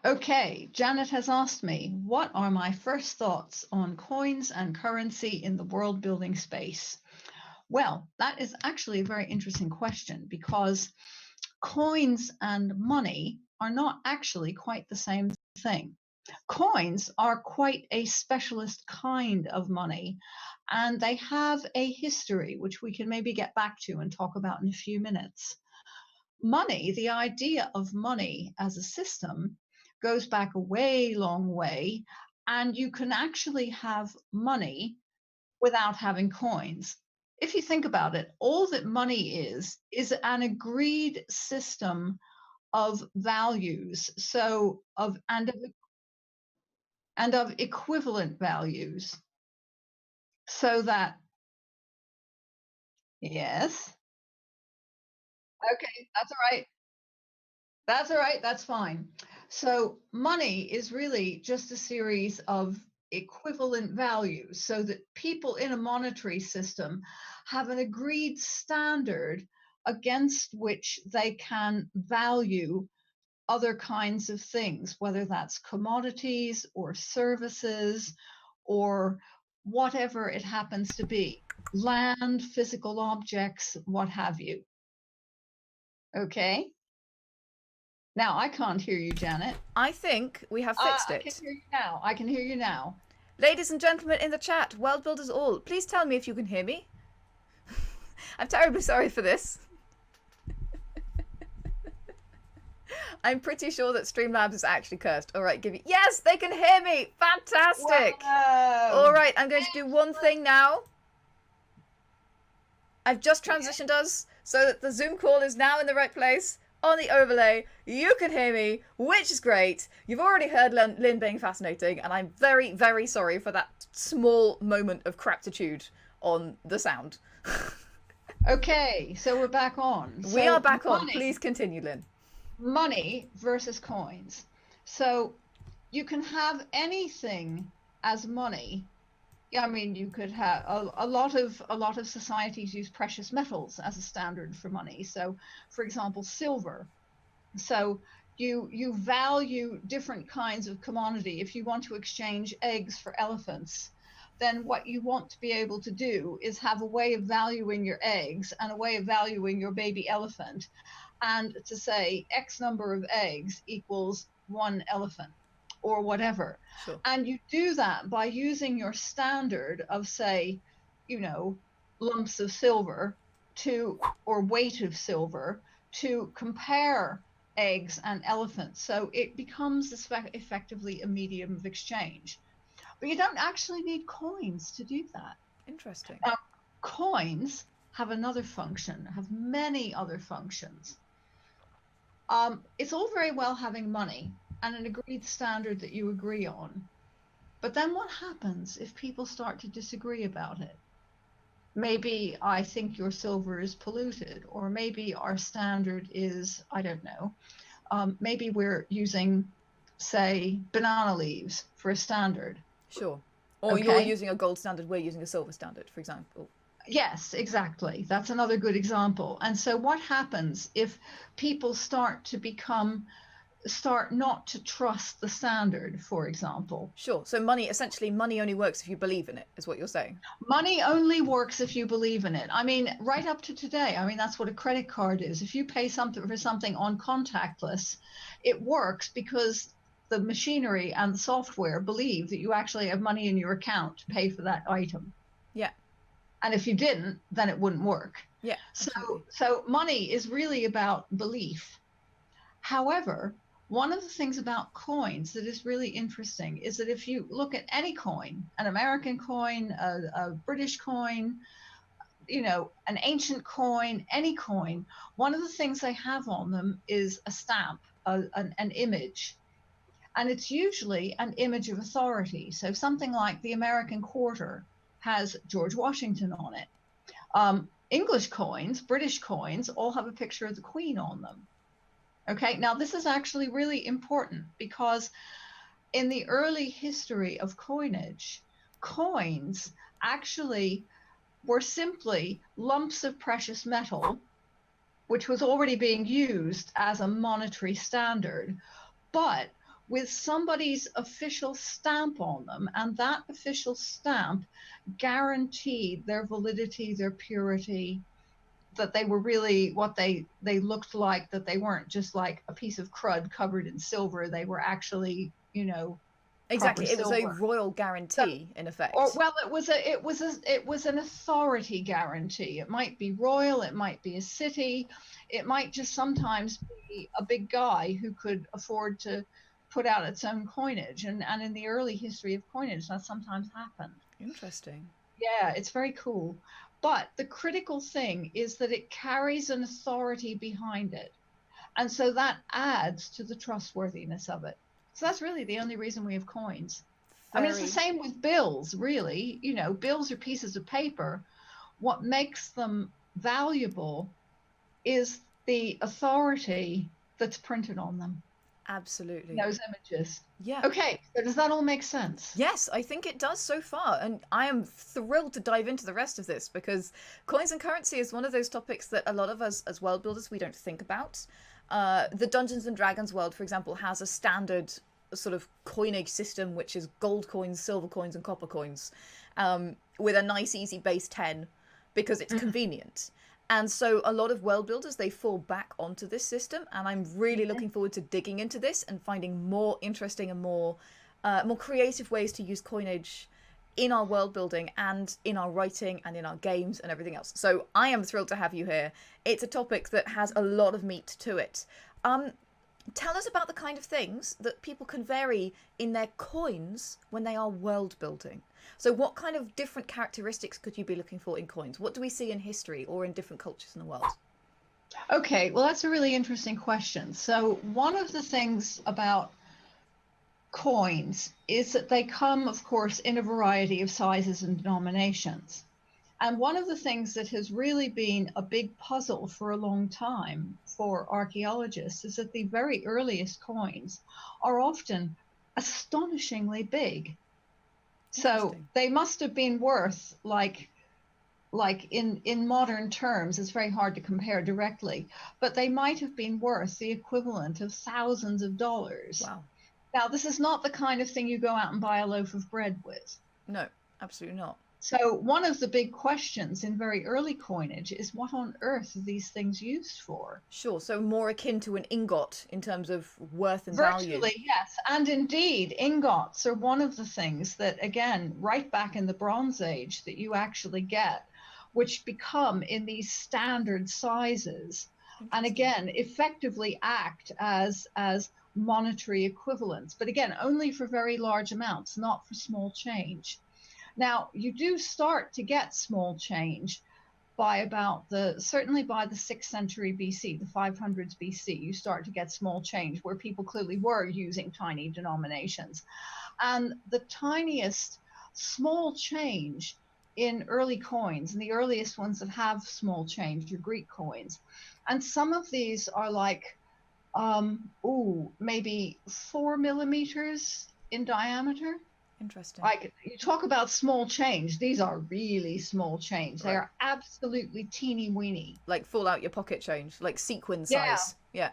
Okay, Janet has asked me, what are my first thoughts on coins and currency in the world building space? Well, that is actually a very interesting question because coins and money are not actually quite the same thing. Coins are quite a specialist kind of money, and they have a history, which we can maybe get back to and talk about in a few minutes. Money, the idea of money as a system, goes back a way long way, and you can actually have money without having coins. If you think about it, all that money is an agreed system of values, so of equivalent values, so that yes, okay, that's all right. That's all right. That's fine. So money is really just a series of equivalent values so that people in a monetary system have an agreed standard against which they can value other kinds of things, whether that's commodities or services or whatever it happens to be, land, physical objects, what have you. Okay. Now I can't hear you, Janet. I think we have fixed I can it. hear you now. I can hear you now. Ladies and gentlemen in the chat, world builders all, please tell me if you can hear me. I'm terribly sorry for this. I'm pretty sure that Streamlabs is actually cursed. All right, give me. Yes, they can hear me. Fantastic. Whoa. All right, I'm going to do one thing now. I've just transitioned us so that the Zoom call is now in the right place. On the overlay, you can hear me, which is great. You've already heard Lin being fascinating, and I'm very, very sorry for that small moment of craptitude on the sound. Okay, so we're back on. We are back on. Money, Please continue, Lin. money versus coins. So you can have anything as money. I mean, you could have a lot of societies use precious metals as a standard for money. So, for example, silver. So you value different kinds of commodity. If you want to exchange eggs for elephants, then what you want to be able to do is have a way of valuing your eggs and a way of valuing your baby elephant, and to say X number of eggs equals one elephant or whatever. Sure. And you do that by using your standard of, say, lumps of silver to, or weight of silver, to compare eggs and elephants. So it becomes effectively a medium of exchange. But you don't actually need coins to do that. Interesting. Now, coins have another function, have many other functions. It's all very well having money and an agreed standard that you agree on. But then what happens if people start to disagree about it? Maybe I think your silver is polluted, or maybe our standard is, I don't know, maybe we're using, say, banana leaves for a standard. Sure. Or Okay. You're using a gold standard, we're using a silver standard, for example. Yes, exactly. That's another good example. And so what happens if people start not to trust the standard, for example? Sure. So money only works if you believe in it, is what you're saying. Money only works if you believe in it. I mean, right up to today, I mean, that's what a credit card is. If you pay something for something on contactless, it works because the machinery and the software believe that you actually have money in your account to pay for that item. Yeah. And if you didn't, then it wouldn't work. Yeah. Absolutely. So money is really about belief. However, one of the things about coins that is really interesting is that if you look at any coin, an American coin, a British coin, an ancient coin, any coin, one of the things they have on them is a stamp, an image. And it's usually an image of authority. So something like the American quarter has George Washington on it. English coins, British coins, all have a picture of the Queen on them. Okay, now this is actually really important because in the early history of coinage, coins actually were simply lumps of precious metal, which was already being used as a monetary standard. But with somebody's official stamp on them, and that official stamp guaranteed their validity, their purity, that they were really what they looked like, that they weren't just like a piece of crud covered in silver. They were actually, proper Exactly. It was a silver. royal So, guarantee, in or effect. well, it was an authority guarantee. It might be royal, it might be a city, it might just sometimes be a big guy who could afford to put out its own coinage. And in the early history of coinage, that sometimes happened. Interesting. Yeah, it's very cool. But the critical thing is that it carries an authority behind it. And so that adds to the trustworthiness of it. So that's really the only reason we have coins. I mean, it's the Very. same with bills, really. Bills are pieces of paper. What makes them valuable is the authority that's printed on them, Absolutely. those images. Yeah. Okay, so does that all make sense? Yes, I think it does so far, and I am thrilled to dive into the rest of this because coins and currency is one of those topics that a lot of us as world builders we don't think about. The Dungeons and Dragons world, for example, has a standard sort of coinage system, which is gold coins, silver coins, and copper coins, with a nice, easy base 10 because it's convenient. And so a lot of world builders they fall back onto this system, and I'm really looking forward to digging into this and finding more interesting and more creative ways to use coinage in our world building and in our writing and in our games and everything else. So I am thrilled to have you here. It's a topic that has a lot of meat to it. Tell us about the kind of things that people can vary in their coins when they are world building. So what kind of different characteristics could you be looking for in coins? What do we see in history or in different cultures in the world? Okay, well, that's a really interesting question. So, one of the things about coins is that they come, of course, in a variety of sizes and denominations. And one of the things that has really been a big puzzle for a long time for archaeologists is that the very earliest coins are often astonishingly big. So they must have been worth like in modern terms, it's very hard to compare directly, but they might have been worth the equivalent of thousands of dollars. Wow. Now, this is not the kind of thing you go out and buy a loaf of bread with. No, absolutely not. So one of the big questions in very early coinage is what on earth are these things used for? Sure, so more akin to an ingot in terms of worth and value. Virtually, yes. And indeed, ingots are one of the things that, again, right back in the Bronze Age, that you actually get, which become in these standard sizes, and again, effectively act as monetary equivalents. But again, only for very large amounts, not for small change. Now, you do start to get small change by certainly by the 6th century BC, the 500s BC, you start to get small change where people clearly were using tiny denominations. And the tiniest small change in early coins, and the earliest ones that have small change are Greek coins. And some of these are like, maybe 4 millimeters in diameter. Interesting. Like, you talk about small change, these are really small change. They are absolutely teeny weeny. Like fall out your pocket change, like sequin size. Yeah.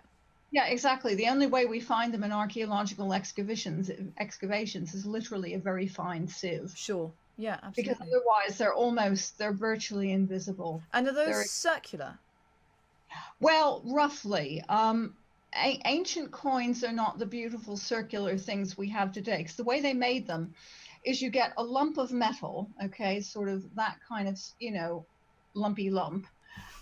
Yeah, exactly. The only way we find them in archaeological excavations is literally a very fine sieve. Sure. Yeah, absolutely. Because otherwise they're virtually invisible. And are those circular? Well, roughly. Ancient coins are not the beautiful circular things we have today, because the way they made them is you get a lump of metal, okay, sort of that kind of, lumpy lump,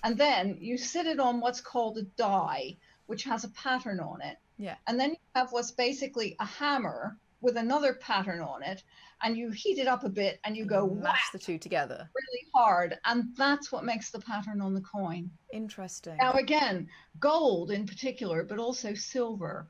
and then you sit it on what's called a die, which has a pattern on it. Yeah. And then you have what's basically a hammer with another pattern on it, and you heat it up a bit and you go mash the two together really hard, and that's what makes the pattern on the coin. Interesting. Now again, gold in particular, but also silver,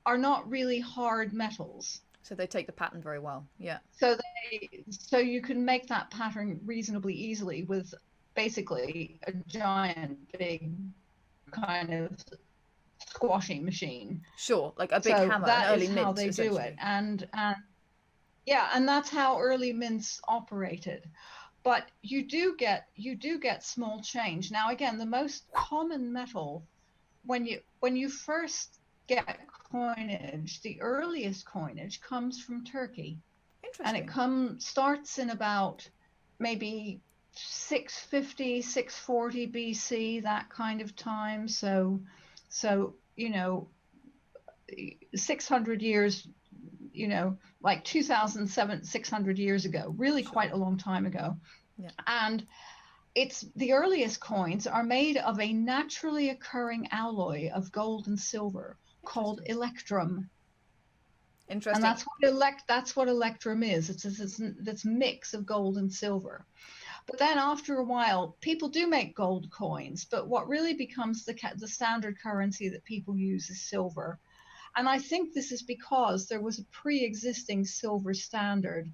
are not really hard metals, so they take the pattern very well. Yeah. So you can make that pattern reasonably easily with basically a giant big kind of squashing machine. Sure, like a big hammer. That an early is how mint, they do it, and that's how early mints operated. But you do get small change. Now again, the most common metal when you first get coinage, the earliest coinage comes from Turkey. And it starts in about maybe 650, 640 BC, that kind of time. So 600 years, like 600 years ago, really quite a long time ago. Yeah. And the earliest coins are made of a naturally occurring alloy of gold and silver called Electrum. Interesting. And that's what Electrum is. It's this mix of gold and silver. But then after a while, people do make gold coins, but what really becomes the standard currency that people use is silver. And I think this is because there was a pre-existing silver standard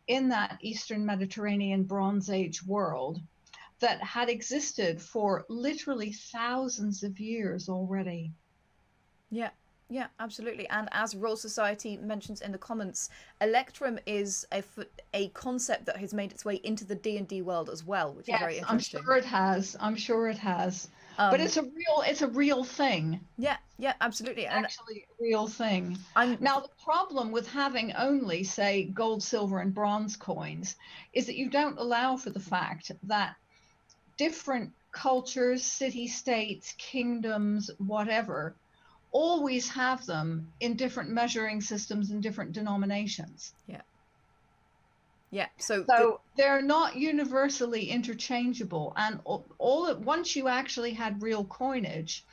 in that Eastern Mediterranean Bronze Age world that had existed for literally thousands of years already. Yeah, absolutely. And as Royal Society mentions in the comments, Electrum is a concept that has made its way into the D&D world as well, which is very interesting. I'm sure it has. But it's a real thing. Yeah, absolutely. It's actually a real thing. Now, the problem with having only, say, gold, silver, and bronze coins is that you don't allow for the fact that different cultures, city-states, kingdoms, whatever, always have them in different measuring systems and different denominations. Yeah. So they're not universally interchangeable. And once you actually had real coinage,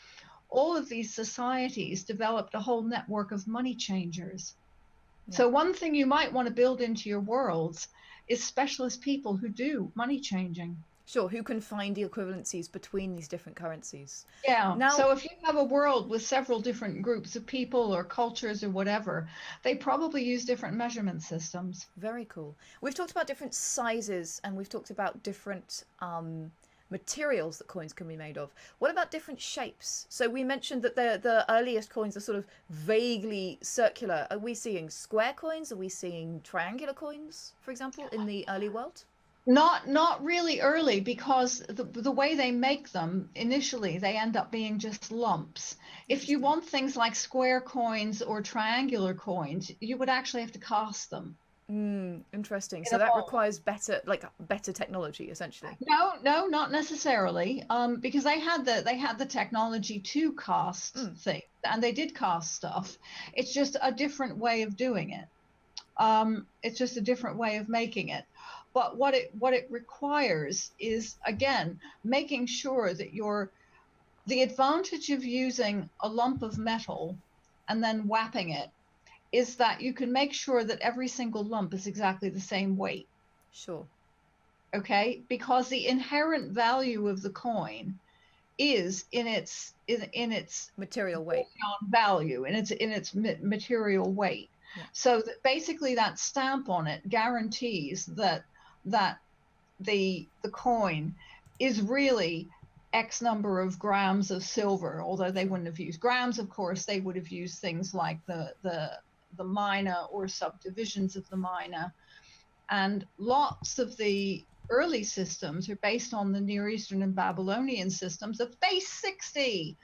all of these societies developed a whole network of money changers. Yeah. So one thing you might want to build into your worlds is specialist people who do money changing. Sure, who can find the equivalencies between these different currencies. Yeah. So if you have a world with several different groups of people or cultures or whatever, they probably use different measurement systems. Very cool. We've talked about different sizes and we've talked about different materials that coins can be made of. What about different shapes? So we mentioned that the earliest coins are sort of vaguely circular. Are we seeing square coins? Are we seeing triangular coins, for example, in the early world? Not really early, because the way they make them initially, they end up being just lumps. If you want things like square coins or triangular coins, you would actually have to cast them. Interesting. So that requires better technology, essentially. No, not necessarily. Because they had the technology to cast things, and they did cast stuff. It's just a different way of doing it. It's just a different way of making it. But what it requires is, again, making sure that the advantage of using a lump of metal and then whapping it is that you can make sure that every single lump is exactly the same weight. Sure. Okay? Because the inherent value of the coin is in its material weight value, in its material weight. Yeah. So that basically that stamp on it guarantees that the coin is really X number of grams of silver, although they wouldn't have used grams, of course. They would have used things like the mina or subdivisions of the mina. And lots of the early systems are based on the Near Eastern and Babylonian systems of base 60,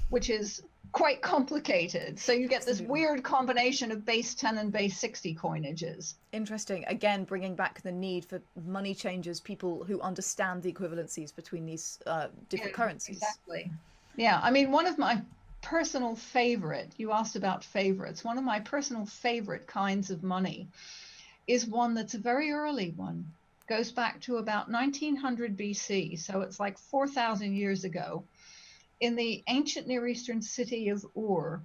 which is quite complicated. So you get this weird combination of base 10 and base 60 coinages. Interesting. Again, bringing back the need for money changers, people who understand the equivalencies between these different currencies. Exactly. Yeah. I mean, one of my personal favorite, you asked about favorites, one of my personal favorite kinds of money is one that's a very early one. Goes back to about 1900 BC. So it's like 4,000 years ago. In the ancient Near Eastern city of Ur.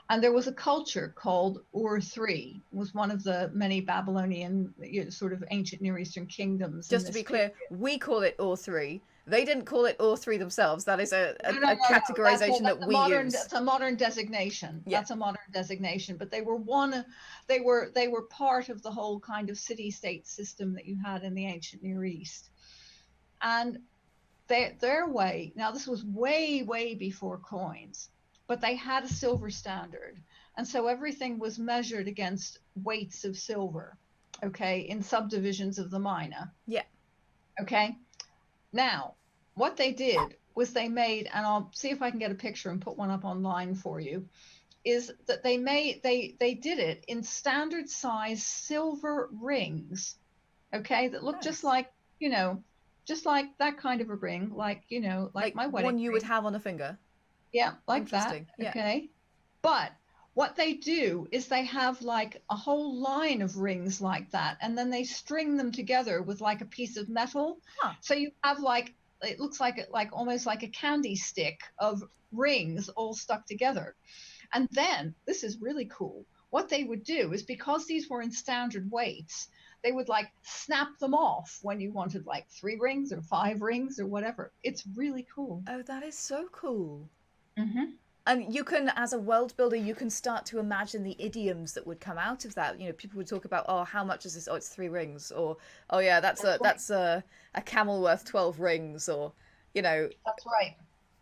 And there was a culture called Ur-3. It was one of the many Babylonian sort of ancient Near Eastern kingdoms. Just to be clear, we call it Ur-3. They didn't call it Ur-3 themselves. That is a categorization that we use. It's a modern designation. Yeah. That's a modern designation. But they were part of the whole kind of city-state system that you had in the ancient Near East. And their way, now this was way before coins, but they had a silver standard. And so everything was measured against weights of silver, okay, in subdivisions of the mina. Yeah. Okay. Now, what they did was they made, and I'll see if I can get a picture and put one up online for you, is that they did it in standard size silver rings, okay, that look just Nice. like, just like that kind of a ring, like, like Like my wedding one you would ring. have on a finger. Yeah, like that. Interesting. Yeah. Okay. But what they do is they have like a whole line of rings like that, and then they string them together with like a piece of metal. Huh. So you have like, it looks like almost like a candy stick of rings all stuck together. And then this is really cool. What they would do is, because these were in standard weights, they would like snap them off when you wanted like 3 rings or 5 rings or whatever. It's really cool. Oh, that is so cool. Hmm. And you can, as a world builder, you can start to imagine the idioms that would come out of that. You know, people would talk about, oh, how much is this? Oh, it's 3 rings, or oh yeah, That's right. that's a camel worth 12 rings, or you know, That's right.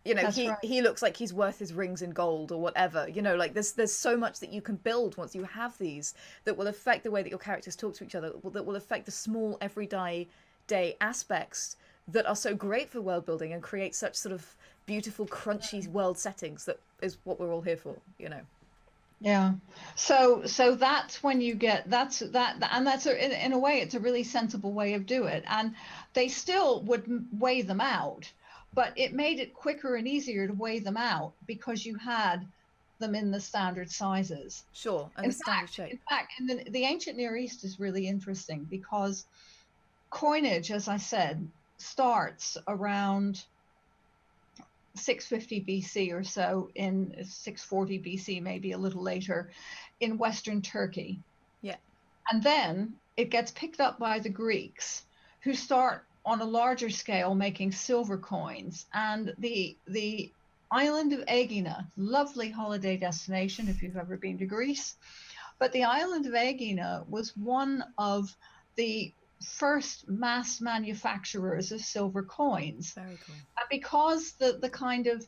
That's right. he looks like he's worth his rings in gold or whatever. You know, like there's so much that you can build once you have these that will affect the way that your characters talk to each other, that will affect the small everyday day aspects that are so great for world building and create such sort of beautiful crunchy world settings that is what we're all here for, you know. Yeah. So that's when you get, and that's in a way, it's a really sensible way of do it. And they still would weigh them out, but it made it quicker and easier to weigh them out because you had them in the standard sizes. Sure, and In the standard fact, shape. in fact, in the ancient Near East is really interesting because coinage, as I said, starts around 650 BC or so, in 640 BC, maybe a little later, in Western Turkey. Yeah. And then it gets picked up by the Greeks, who start on a larger scale making silver coins. And the island of Aegina, lovely holiday destination if you've ever been to Greece, but the island of Aegina was one of the first mass manufacturers of silver coins. Very cool. And because the kind of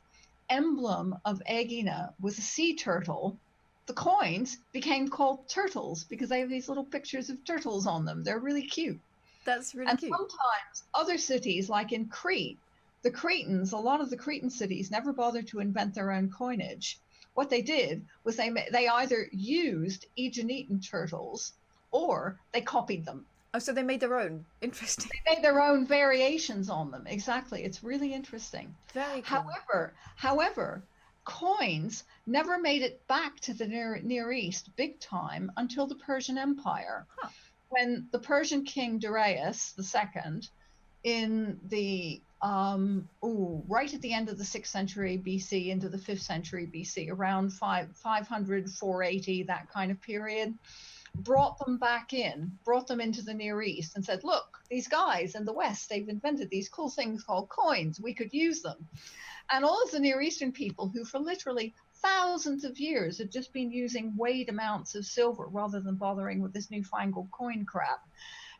emblem of Aegina was a sea turtle, the coins became called turtles because they have these little pictures of turtles on them. They're really cute. That's really And cute. sometimes other cities, like in Crete, the Cretans, a lot of the Cretan cities never bothered to invent their own coinage. What they did was they either used Aeginetan turtles or they copied them. Oh, so they made their own. Interesting. They made their own variations on them. Exactly. It's really interesting. Very cool. However, coins never made it back to the Near East big time until the Persian Empire. Huh. When the Persian king Darius II, in the right at the end of the 6th century BC into the 5th century BC, around 500, 480, that kind of period, brought them into the Near East and said, look, these guys in the West, they've invented these cool things called coins. We could use them. And all of the Near Eastern people, who for literally thousands of years had just been using weighed amounts of silver rather than bothering with this newfangled coin crap,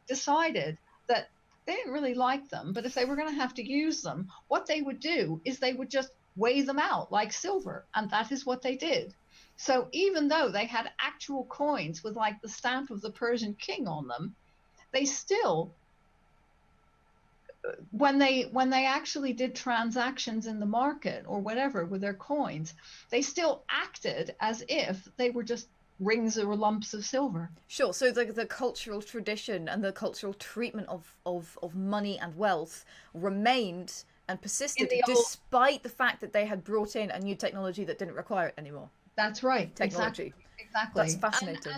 decided that they didn't really like them, but if they were going to have to use them, what they would do is they would just weigh them out like silver. And that is what they did. So even though they had actual coins with like the stamp of the Persian king on them, they still, when they actually did transactions in the market or whatever with their coins, they still acted as if they were just rings or lumps of silver. Sure. So the cultural tradition and the cultural treatment of money and wealth remained and persisted despite the fact that they had brought in a new technology that didn't require it anymore. That's right. Technology. Exactly. That's fascinating.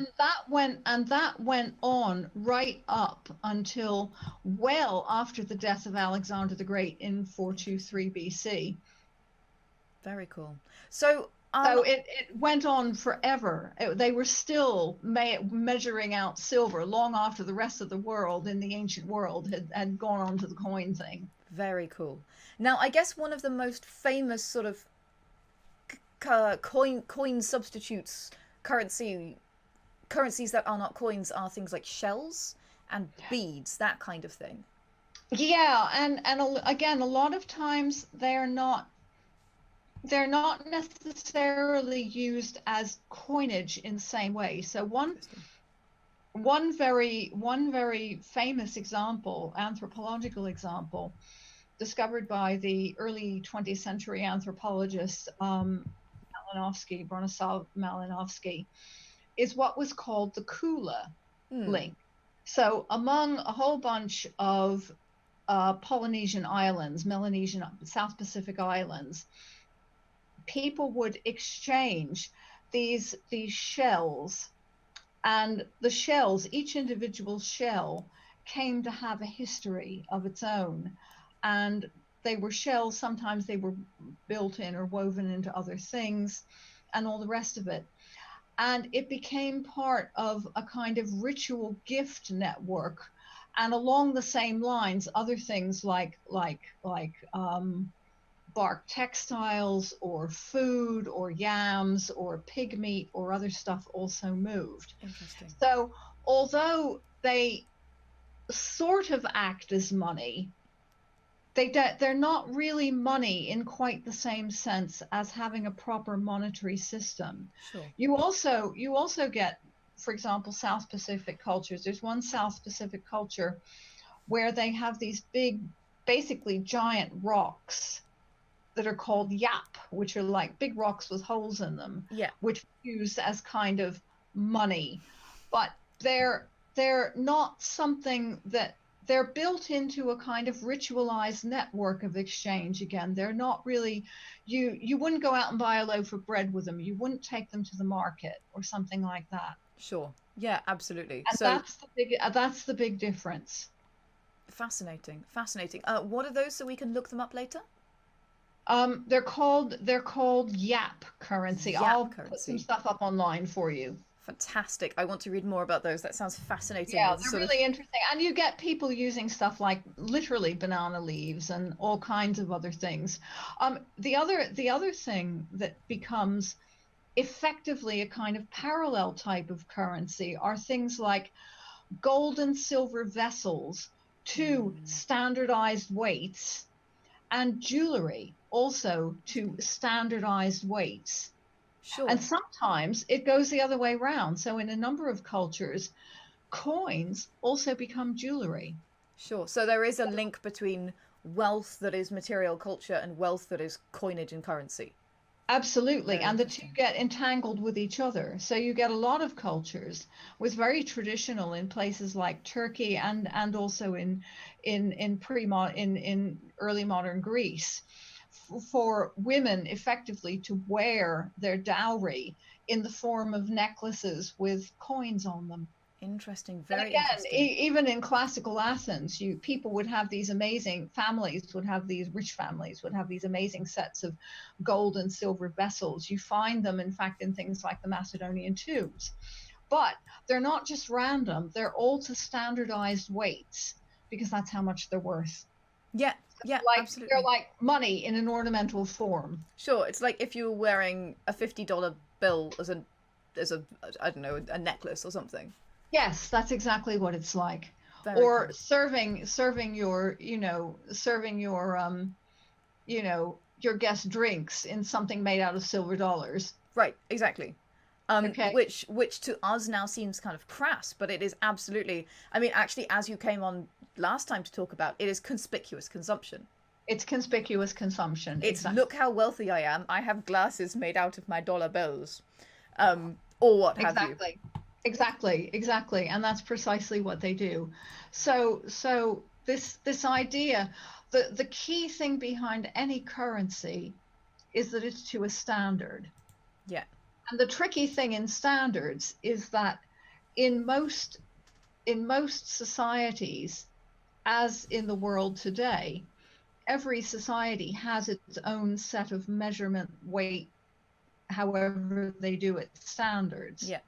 And that went on right up until well after the death of Alexander the Great in 423 BC. Very cool. So it went on forever. They were still measuring out silver long after the rest of the world in the ancient world had gone on to the coin thing. Very cool. Now, I guess one of the most famous sort of coin substitutes, currencies that are not coins, are things like shells and beads, that kind of thing. Yeah, and again, a lot of times they're not necessarily used as coinage in the same way. So one very famous example, anthropological example, discovered by the early 20th century anthropologist Bronislaw Malinowski, is what was called the Kula Hmm. link. So among a whole bunch of Polynesian islands, Melanesian, South Pacific islands, people would exchange these shells, and the shells, each individual shell, came to have a history of its own, and they were shells. Sometimes they were built in or woven into other things, and all the rest of it. And it became part of a kind of ritual gift network. And along the same lines, other things like bark textiles or food or yams or pig meat or other stuff also moved. Interesting. So although they sort of act as money, they're not really money in quite the same sense as having a proper monetary system. Sure. You also get, for example, South Pacific cultures. There's one South Pacific culture where they have these big, basically giant rocks that are called yap, which are like big rocks with holes in them, Yeah. which are used as kind of money. But they're not something that they're built into a kind of ritualized network of exchange. Again, they're not really, you wouldn't go out and buy a loaf of bread with them. You wouldn't take them to the market or something like that. Sure. Yeah, absolutely. And So that's the big difference. fascinating. Fascinating. What are those so we can look them up later? They're called Yap currency. I'll Yap put some currency. stuff up online for you. Fantastic. I want to read more about those. That sounds fascinating. Yeah, It's they're sort of really interesting. And you get people using stuff like literally banana leaves and all kinds of other things. The other thing that becomes effectively a kind of parallel type of currency are things like gold and silver vessels to standardized weights, and jewelry also to standardized weights. And sure. sometimes it goes the other way around. So in a number of cultures, coins also become jewelry. Sure. So there is a link between wealth that is material culture and wealth that is coinage and currency. Absolutely. Very And the two interesting. get entangled with each other. So you get a lot of cultures with very traditional in places like Turkey and also in early modern Greece, for women effectively to wear their dowry in the form of necklaces with coins on them. Interesting. And Very again, interesting. even in classical Athens, people would have these amazing families, would have these rich families, would have these amazing sets of gold and silver vessels. You find them, in fact, in things like the Macedonian tombs. But they're not just random, they're all to standardized weights because that's how much they're worth. Yeah. Yeah, They're absolutely. like money in an ornamental form. Sure. It's like if you were wearing a $50 bill as a I don't know, a necklace or something. Yes, that's exactly what it's like. Very Or cool. serving your guest drinks in something made out of silver dollars. Right, exactly. Okay. Which to us now seems kind of crass, but it is absolutely. I mean, actually, as you came on last time to talk about, it is conspicuous consumption. It's conspicuous consumption. It's Exactly. look how wealthy I am. I have glasses made out of my dollar bills, or what have you. Exactly. Exactly. And that's precisely what they do. So this idea, the key thing behind any currency is that it's to a standard. Yeah, And the tricky thing in standards is that in most societies, as in the world today, every society has its own set of measurement weight, however they do it, standards. yeah,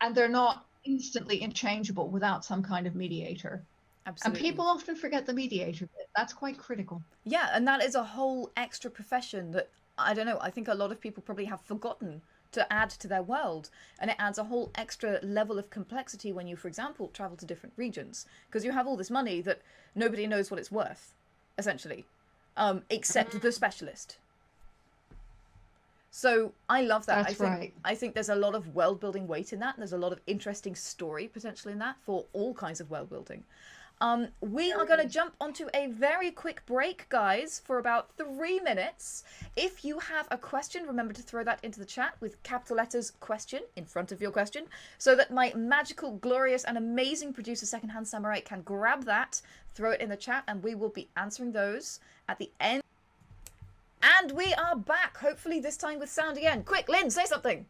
And they're not instantly interchangeable without some kind of mediator. And absolutely. people often forget the mediator bit. That's quite critical. Yeah, and that is a whole extra profession that I don't know. I think a lot of people probably have forgotten to add to their world, and it adds a whole extra level of complexity when you, for example, travel to different regions because you have all this money that nobody knows what it's worth, essentially, except the specialist. So I love that. That's right. I think there's a lot of world building weight in that, and there's a lot of interesting story potential in that for all kinds of world building. We are going to jump onto a very quick break, guys, for about 3 minutes. If you have a question, remember to throw that into the chat with capital letters question in front of your question, so that my magical, glorious, and amazing producer, Secondhand Samurai, can grab that, throw it in the chat, and we will be answering those at the end. And we are back, hopefully this time with sound again. Quick, Lynn, say something.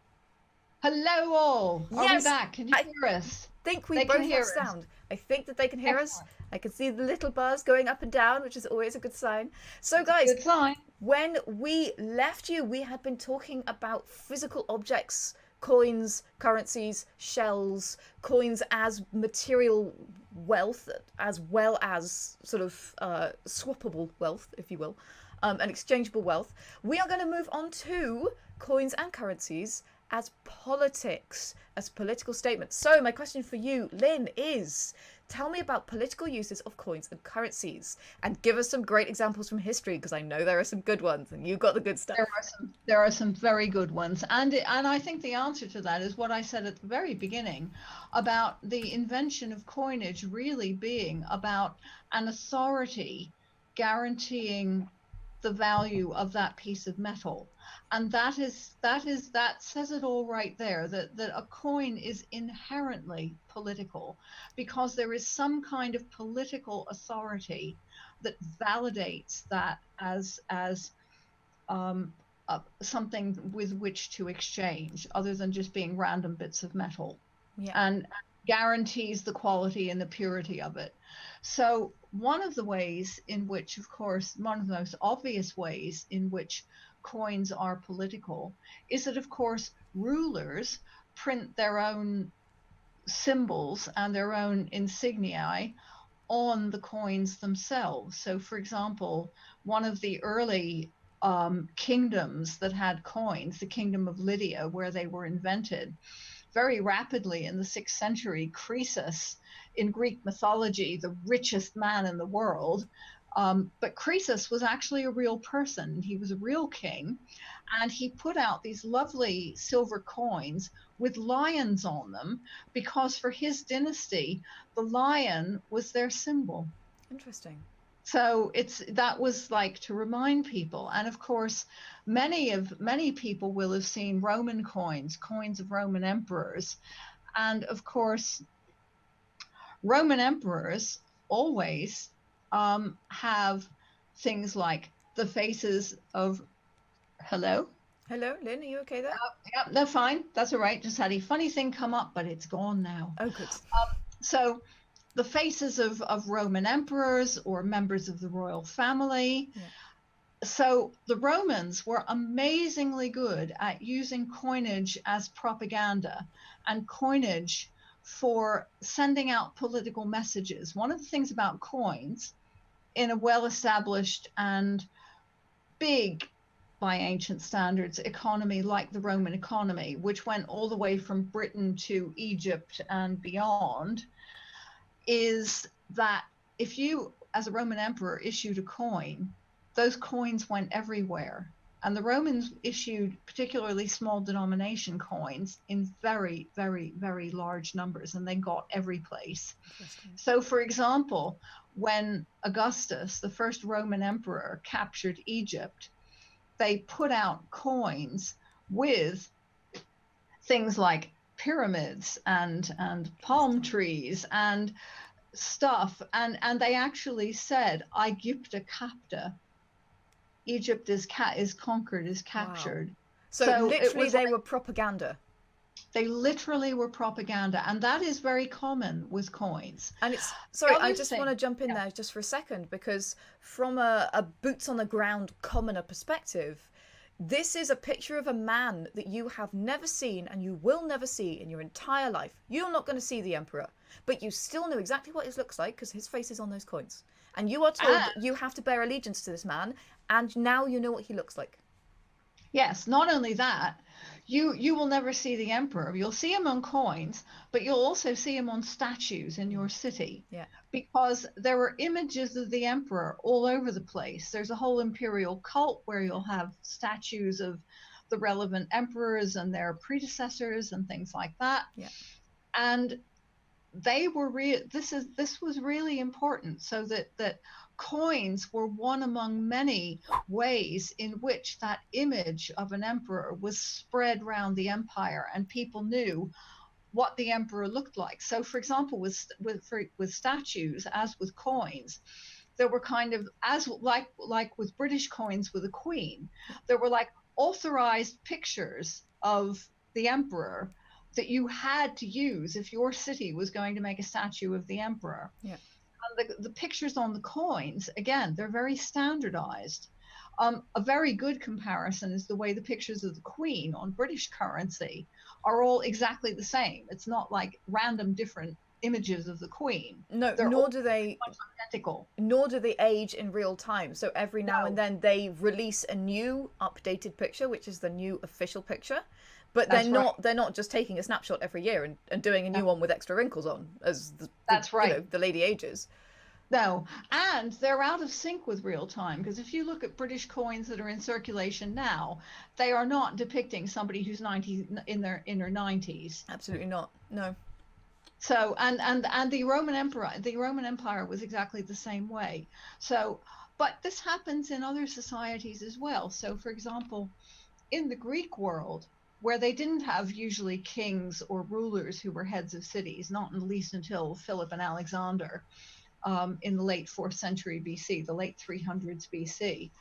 Hello all. Are Yes, we back? Can you hear us? I think we They both can hear have us. sound. I think that they can hear us. Excellent. I can see the little bars going up and down, which is always a good sign. So, guys, Good sign. when we left you, we had been talking about physical objects, coins, currencies, shells, coins as material wealth, as well as sort of swappable wealth, if you will, and exchangeable wealth. We are going to move on to coins and currencies as politics, as political statements. So my question for you, Lynn, is tell me about political uses of coins and currencies, and give us some great examples from history, because I know there are some good ones, and you've got the good stuff. There are some very good ones, and I think the answer to that is what I said at the very beginning about the invention of coinage really being about an authority guaranteeing the value of that piece of metal. And that says it all right there, that a coin is inherently political, because there is some kind of political authority that validates that as something with which to exchange, other than just being random bits of metal. Yeah. And guarantees the quality and the purity of it. So one of the ways in which, of course, one of the most obvious ways in which coins are political is that, of course, rulers print their own symbols and their own insignia on the coins themselves. So, for example, one of the early kingdoms that had coins, the kingdom of Lydia, where they were invented very rapidly in the 6th century, Croesus, in Greek mythology, the richest man in the world. But Croesus was actually a real person. He was a real king, and he put out these lovely silver coins with lions on them, because for his dynasty, the lion was their symbol. Interesting. So that was like to remind people. And of course, many people will have seen Roman coins of Roman emperors. And of course, Roman emperors always have things like the faces of, hello? Hello, Lynn, are you okay there? Yeah, they're fine. That's all right. Just had a funny thing come up, but it's gone now. Oh, good. So the faces of Roman emperors or members of the royal family. Yeah. So the Romans were amazingly good at using coinage as propaganda and coinage for sending out political messages. One of the things about coins in a well-established and big, by ancient standards, economy like the Roman economy, which went all the way from Britain to Egypt and beyond, is that if you, as a Roman emperor, issued a coin, those coins went everywhere. And the Romans issued particularly small denomination coins in very, very, very large numbers, and they got every place. So, for example, when Augustus, the first Roman emperor, captured Egypt, they put out coins with things like pyramids and palm trees and stuff, and they actually said Aegypta capta, Egypt is conquered, is captured. Wow. So literally they were propaganda. They literally were propaganda, and that is very common with coins. And it's, sorry, I just want to jump in there just for a second, because from a boots on the ground commoner perspective, this is a picture of a man that you have never seen and you will never see in your entire life. You're not going to see the emperor, but you still know exactly what he looks like because his face is on those coins. And you are told that you have to bear allegiance to this man, and now you know what he looks like. Yes, not only that, you will never see the emperor. You'll see him on coins, but you'll also see him on statues in your city. Yeah. Because there were images of the emperor all over the place. There's a whole imperial cult where you'll have statues of the relevant emperors and their predecessors and things like that. Yeah. And they were this was really important, so that coins were one among many ways in which that image of an emperor was spread around the empire, and people knew what the emperor looked like. So, for example, with statues, as with coins, there were kind of, as like with British coins with a queen, there were like authorized pictures of the emperor that you had to use if your city was going to make a statue of the emperor. Yeah. And the pictures on the coins, again, they're very standardized. A very good comparison is the way the pictures of the Queen on British currency are all exactly the same. It's not like random different images of the Queen. No, They're all identical. nor do they age in real time. So every now and No, then they release a new updated picture, which is the new official picture. But that's right. they're not just taking a snapshot every year and doing a new one with extra wrinkles on as That's right. you know, the lady ages. No, and they're out of sync with real time, because if you look at British coins that are in circulation now, they are not depicting somebody who's 90 in her 90s. Absolutely not. No. So and the Roman Empire was exactly the same way. So, but this happens in other societies as well. So, for example, in the Greek world, where they didn't have usually kings or rulers who were heads of cities, not at least until Philip and Alexander, in the late 4th century BC, the late 300s BC.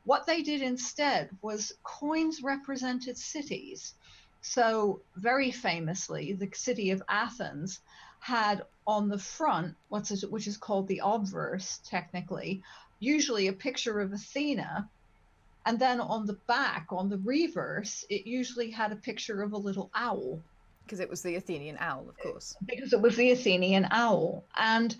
What they did instead was coins represented cities. So, very famously, the city of Athens had on the front, which is called the obverse, technically, usually a picture of Athena. And then on the back, on the reverse, it usually had a picture of a little owl. Because it was the Athenian owl, of course. Because it was the Athenian owl, and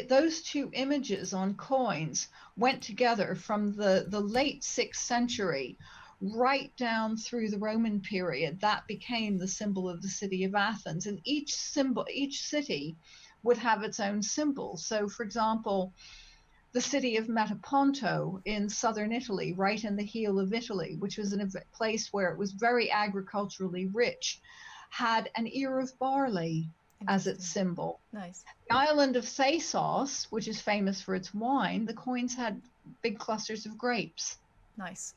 those two images on coins went together from the late 6th century right down through the Roman period. That became the symbol of the city of Athens, and each city would have its own symbol. So, for example, the city of Metaponto in southern Italy, right in the heel of Italy, which was in a place where it was very agriculturally rich, had an ear of barley as its symbol. Nice. The island of Thasos, which is famous for its wine, the coins had big clusters of grapes. Nice.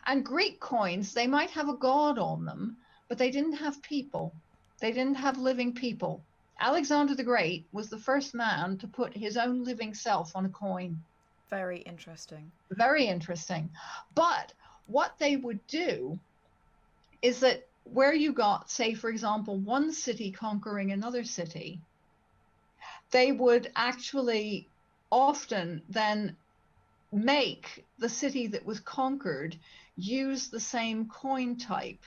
And Greek coins, they might have a god on them, but they didn't have people. They didn't have living people. Alexander the Great was the first man to put his own living self on a coin. Very interesting. Very interesting. But what they would do is that where you got, say, for example, one city conquering another city, they would actually often then make the city that was conquered use the same coin type.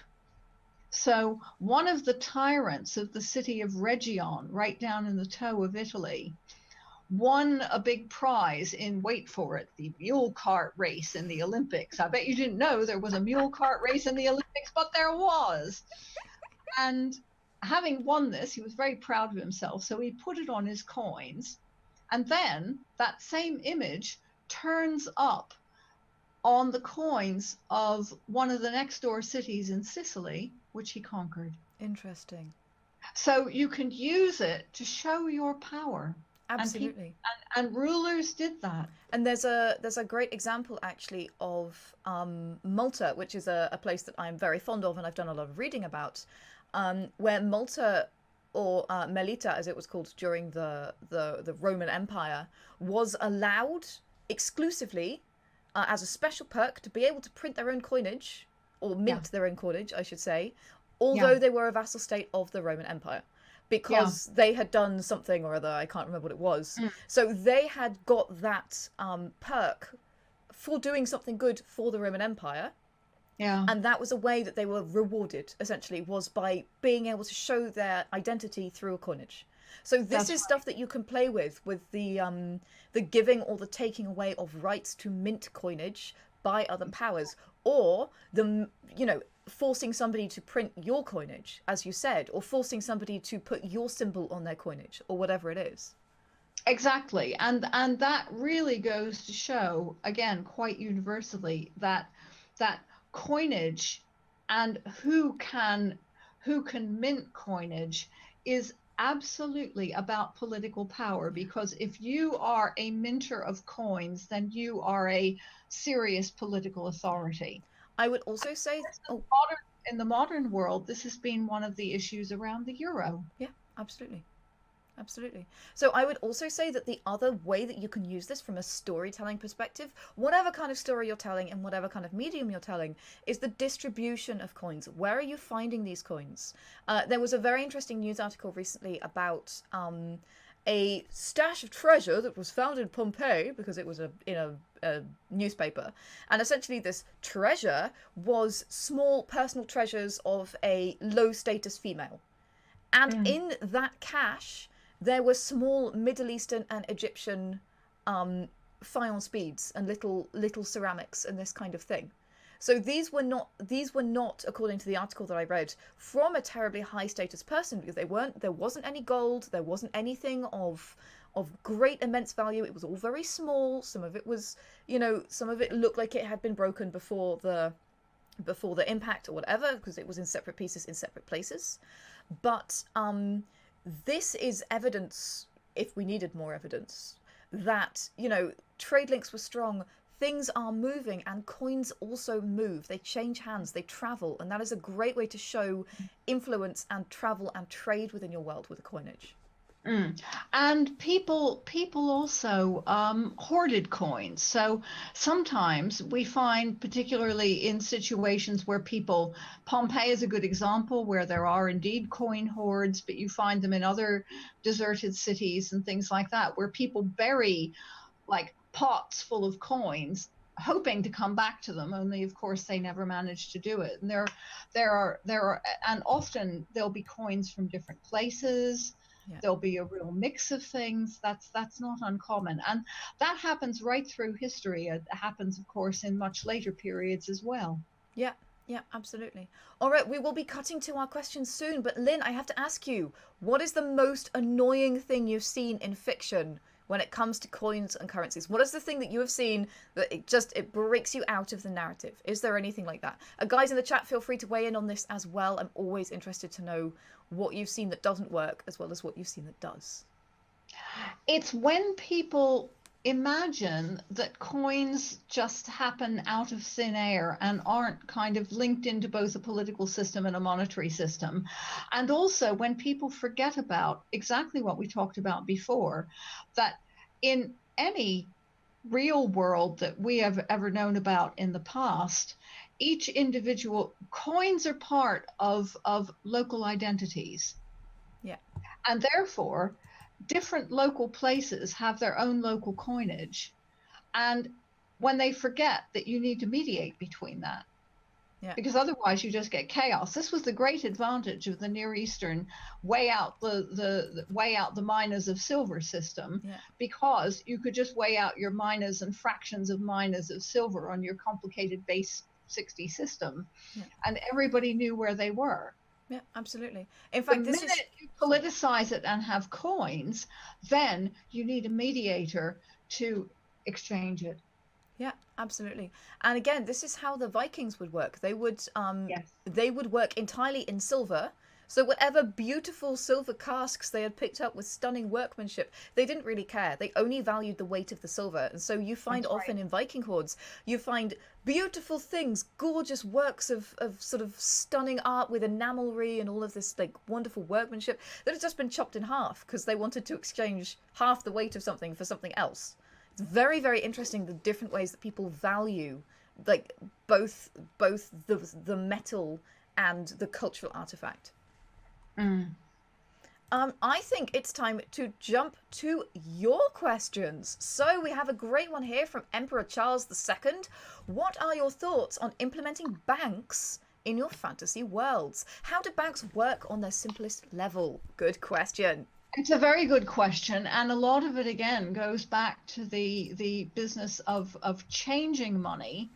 So one of the tyrants of the city of Rhegion, right down in the toe of Italy, won a big prize in, wait for it, the mule cart race in the Olympics. I bet you didn't know there was a mule cart race in the Olympics, but there was. And having won this, he was very proud of himself, so he put it on his coins. And then that same image turns up on the coins of one of the next door cities in Sicily, which he conquered. Interesting. So you can use it to show your power. Absolutely. And rulers did that. And there's a great example actually of Malta, which is a place that I'm very fond of and I've done a lot of reading about, where Malta, or Melita as it was called during the Roman Empire, was allowed exclusively as a special perk to be able to print their own coinage, or mint their own coinage, I should say, although they were a vassal state of the Roman Empire, because they had done something or other, I can't remember what it was. So they had got that perk for doing something good for the Roman Empire. Yeah. And that was a way that they were rewarded, essentially, was by being able to show their identity through a coinage. So this is stuff that you can play with the giving or the taking away of rights to mint coinage by other powers, or forcing somebody to print your coinage, as you said, or forcing somebody to put your symbol on their coinage, or whatever it is. Exactly. And that really goes to show, again, quite universally, that coinage and who can mint coinage is absolutely about political power, because if you are a minter of coins, then you are a serious political authority. I would also say, oh, In the modern world, this has been one of the issues around the euro. yeah, absolutely. Absolutely. So I would also say that the other way that you can use this from a storytelling perspective, whatever kind of story you're telling and whatever kind of medium you're telling, is the distribution of coins. Where are you finding these coins? There was a very interesting news article recently about a stash of treasure that was found in Pompeii, because it was in a newspaper, and essentially this treasure was small personal treasures of a low status female. And in that cache, there were small Middle Eastern and Egyptian faience beads and little ceramics and this kind of thing. So these were not, according to the article that I read, from a terribly high status person, because there wasn't any gold, there wasn't anything of great immense value. It was all very small. Some of it was, some of it looked like it had been broken before the impact or whatever, because it was in separate pieces in separate places. But this is evidence, if we needed more evidence, that, trade links were strong, things are moving, and coins also move. They change hands, they travel, and that is a great way to show influence and travel and trade within your world with a coinage. And people also hoarded coins. So sometimes we find, particularly in situations where Pompeii is a good example, where there are indeed coin hoards, but you find them in other deserted cities and things like that, where people bury like pots full of coins, hoping to come back to them, only of course they never manage to do it. And there are and often there'll be coins from different places. Yeah. There'll be a real mix of things. That's not uncommon, and that happens right through history. It happens, of course, in much later periods as well. Yeah, absolutely. All right, we will be cutting to our questions soon, but Lynn, I have to ask you, what is the most annoying thing you've seen in fiction when it comes to coins and currencies? What is the thing that you have seen that it breaks you out of the narrative? Is there anything like that? Guys in the chat, feel free to weigh in on this as well. I'm always interested to know what you've seen that doesn't work, as well as what you've seen that does. It's when people imagine that coins just happen out of thin air and aren't kind of linked into both a political system and a monetary system. And also when people forget about exactly what we talked about before, that in any real world that we have ever known about in the past, each individual coins are part of local identities. Yeah. And therefore, different local places have their own local coinage. And when they forget that you need to mediate between that, because otherwise you just get chaos. This was the great advantage of the Near Eastern weigh out the minas of silver system, because you could just weigh out your minas and fractions of minas of silver on your complicated base 60 system, and everybody knew where they were. Yeah, absolutely. In fact, the minute you politicize it and have coins, then you need a mediator to exchange it. Yeah, absolutely. And again, this is how the Vikings would work. They would work entirely in silver. So whatever beautiful silver casks they had picked up with stunning workmanship, they didn't really care. They only valued the weight of the silver. And so you find often in Viking hordes, you find beautiful things, gorgeous works of sort of stunning art with enamelry and all of this like wonderful workmanship that has just been chopped in half because they wanted to exchange half the weight of something for something else. It's very, very interesting, the different ways that people value like both the metal and the cultural artifact. I think it's time to jump to your questions. So we have a great one here from Emperor Charles II. What are your thoughts on implementing banks in your fantasy worlds? How do banks work on their simplest level? Good question. It's a very good question, and a lot of it again goes back to the business of changing money.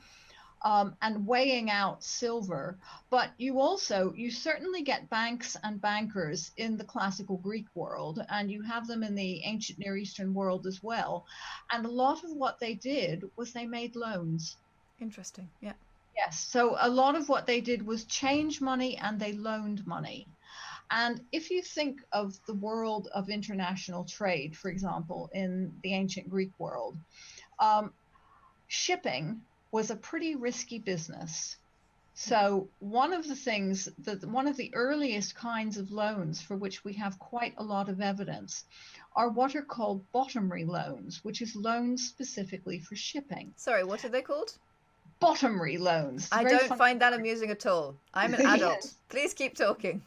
And weighing out silver, but you certainly get banks and bankers in the classical Greek world, and you have them in the ancient Near Eastern world as well. And a lot of what they did was they made loans. Interesting, yeah. Yes, so a lot of what they did was change money and they loaned money. And if you think of the world of international trade, for example, in the ancient Greek world, shipping was a pretty risky business. So one of the things that one of the earliest kinds of loans for which we have quite a lot of evidence are what are called bottomry loans, which is loans specifically for shipping. Sorry, what are they called? Bottomry loans. I don't find that amusing at all. I'm an adult. Yes. Please keep talking.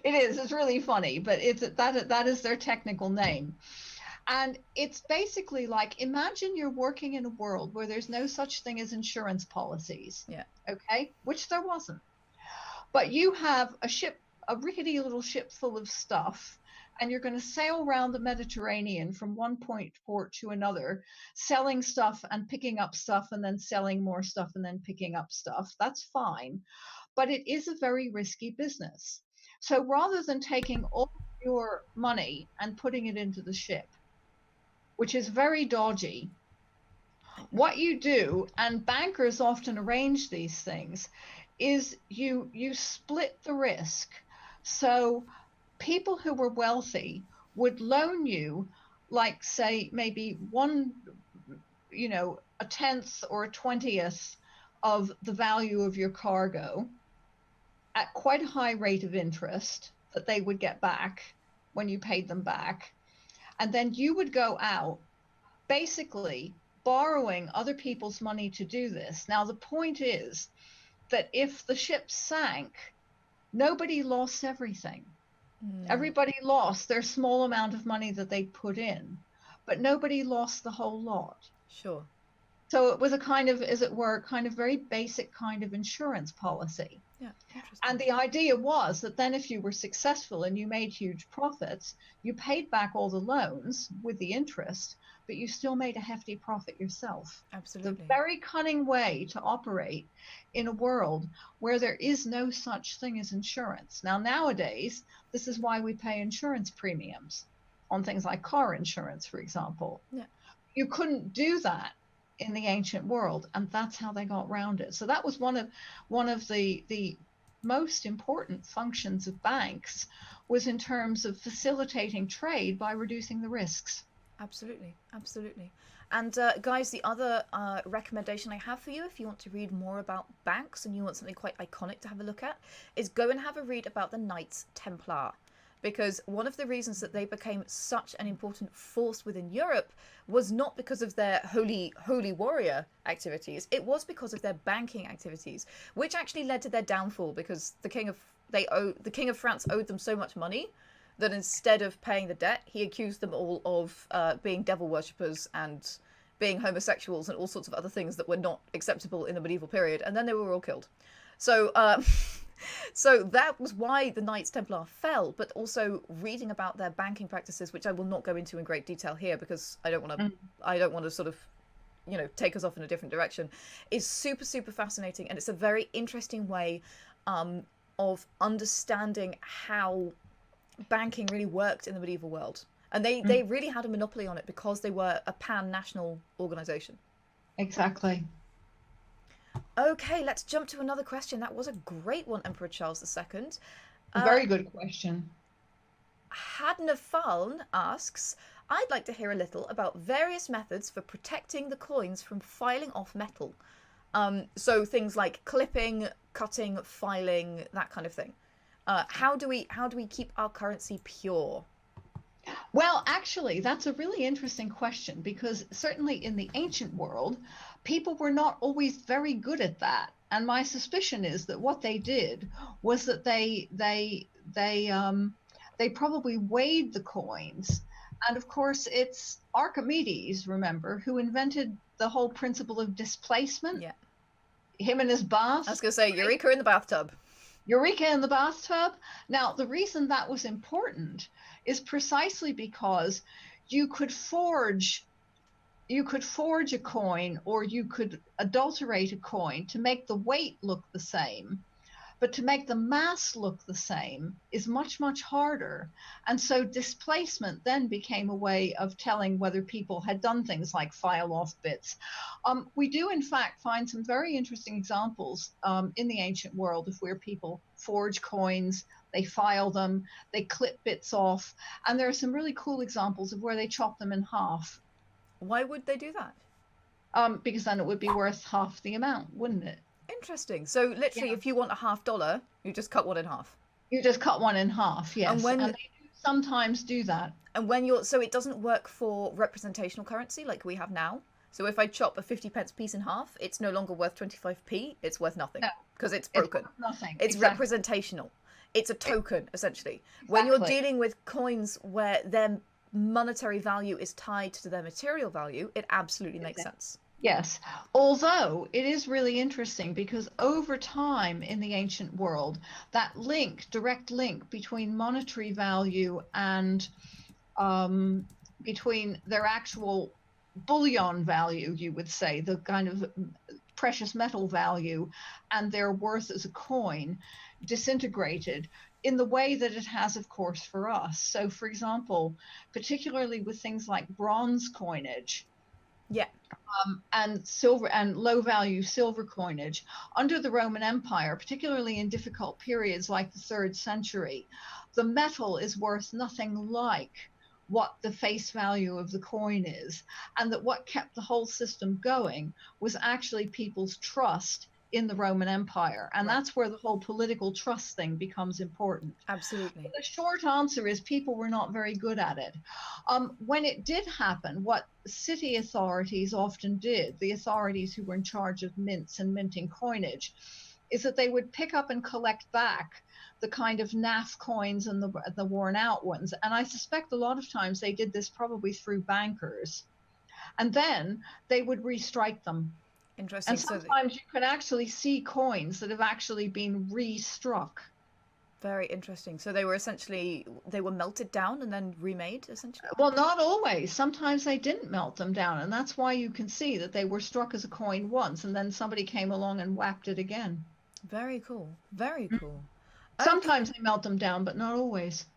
It is. It's really funny, but that is their technical name. And it's basically like, imagine you're working in a world where there's no such thing as insurance policies. Yeah. Okay. Which there wasn't. But you have a ship, a rickety little ship full of stuff, and you're going to sail around the Mediterranean from one port to another, selling stuff and picking up stuff and then selling more stuff and then picking up stuff. That's fine. But it is a very risky business. So rather than taking all your money and putting it into the ship, which is very dodgy, what you do, and bankers often arrange these things, is you split the risk. So people who were wealthy would loan you, like, say, maybe a tenth or a 20th of the value of your cargo at quite a high rate of interest that they would get back when you paid them back. And then you would go out basically borrowing other people's money to do this. Now, the point is that if the ship sank, nobody lost everything. Everybody lost their small amount of money that they put in, but nobody lost the whole lot. Sure. So it was a kind of, as it were, kind of very basic kind of insurance policy. Yeah. And the idea was that then if you were successful and you made huge profits, you paid back all the loans with the interest, but you still made a hefty profit yourself. Absolutely. It's a very cunning way to operate in a world where there is no such thing as insurance. Now, nowadays, this is why we pay insurance premiums on things like car insurance, for example. Yeah. You couldn't do that in the ancient world, and that's how they got around it. So that was one of the most important functions of banks, was in terms of facilitating trade by reducing the risks. Absolutely. And guys, the other recommendation I have for you, if you want to read more about banks and you want something quite iconic to have a look at, is go and have a read about the Knights Templar. Because one of the reasons that they became such an important force within Europe was not because of their holy warrior activities. It was because of their banking activities, which actually led to their downfall, because the King of France owed them so much money that instead of paying the debt, he accused them all of being devil worshippers and being homosexuals and all sorts of other things that were not acceptable in the medieval period. And then they were all killed. So so that was why the Knights Templar fell, but also reading about their banking practices, which I will not go into in great detail here because I don't want to sort of, take us off in a different direction, is super, super fascinating. And it's a very interesting way of understanding how banking really worked in the medieval world. And they really had a monopoly on it because they were a pan-national organization. Exactly. Okay, let's jump to another question. That was a great one, Emperor Charles II. Very good question. Hadnafaln asks, I'd like to hear a little about various methods for protecting the coins from filing off metal. So things like clipping, cutting, filing, that kind of thing. How do we keep our currency pure? Well, actually, that's a really interesting question, because certainly in the ancient world, people were not always very good at that. And my suspicion is that what they did was that they probably weighed the coins. And of course, it's Archimedes, remember, who invented the whole principle of displacement. Yeah. Him and his bath. I was going to say, Eureka in the bathtub. Eureka in the bathtub. Now, the reason that was important is precisely because you could forge a coin, or you could adulterate a coin to make the weight look the same. But to make the mass look the same is much, much harder. And so displacement then became a way of telling whether people had done things like file off bits. We do, in fact, find some very interesting examples in the ancient world of where people forge coins, they file them, they clip bits off, and there are some really cool examples of where they chop them in half. Why would they do that? Because then it would be worth half the amount, wouldn't it? Interesting. So literally, Yeah. if you want a $half, you just cut one in half. You just cut one in half, And yes. when And they do sometimes do that. and when you're so it doesn't work for representational currency like we have now. So if I chop a 50p piece in half, it's no longer worth 25p. It's worth nothing No, because it's it's broken. worth nothing. It's Exactly. representational. It's a token, essentially. Exactly. When you're dealing with coins where their monetary value is tied to their material value, it absolutely makes sense. Yes, although it is really interesting because over time in the ancient world, that direct link between monetary value and between their actual bullion value, you would say, the kind of precious metal value, and their worth as a coin, disintegrated in the way that it has, of course, for us. So, for example, particularly with things like bronze coinage, Yeah. and silver and low value silver coinage under the Roman Empire, particularly in difficult periods like the 3rd century, the metal is worth nothing like what the face value of the coin is. And that what kept the whole system going was actually people's trust in the Roman Empire. And Right. that's where the whole political trust thing becomes important. Absolutely. The short answer is people were not very good at it. When it did happen, what city authorities often did, the authorities who were in charge of mints and minting coinage, is that they would pick up and collect back the kind of naff coins and the worn out ones. And I suspect a lot of times they did this probably through bankers. And then they would restrike them. Interesting. And sometimes you can actually see coins that have actually been restruck. Very interesting. So they were melted down and then remade, essentially? Well, not always. Sometimes they didn't melt them down, and that's why you can see that they were struck as a coin once, and then somebody came along and whacked it again. Very cool. Very cool. Sometimes they melt them down, but not always.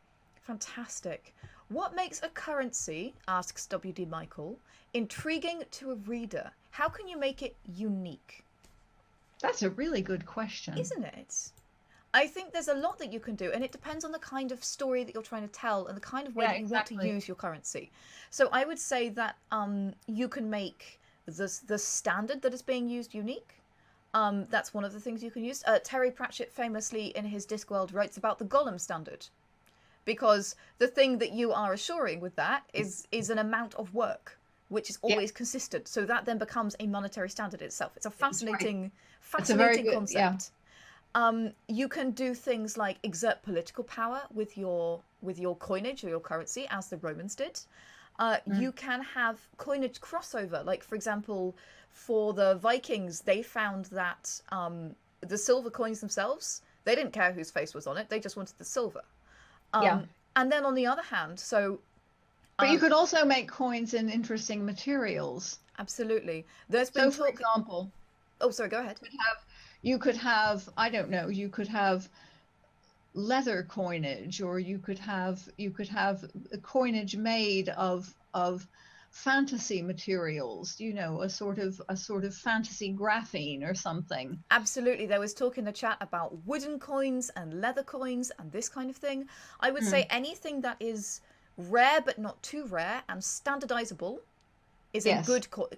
Fantastic. What makes a currency, asks W.D. Michael, intriguing to a reader? How can you make it unique? That's a really good question. Isn't it? I think there's a lot that you can do, and it depends on the kind of story that you're trying to tell and the kind of way that you want to use your currency. So I would say that you can make the standard that is being used unique. That's one of the things you can use. Terry Pratchett famously in his Discworld writes about the Gollum standard, because the thing that you are assuring with that is an amount of work, which is always consistent. So that then becomes a monetary standard itself. It's a fascinating concept. Yeah. You can do things like exert political power with your coinage or your currency, as the Romans did. You can have coinage crossover. Like, for example, for the Vikings, they found that the silver coins themselves, they didn't care whose face was on it. They just wanted the silver. And then on the other hand, but you could also make coins in interesting materials. Absolutely. There's been for example. Oh, sorry, go ahead. You could have, I don't know, you could have leather coinage, or you could have a coinage made of fantasy materials, a sort of fantasy graphene or something. Absolutely. There was talk in the chat about wooden coins and leather coins and this kind of thing. I would say anything that is rare but not too rare and standardizable is a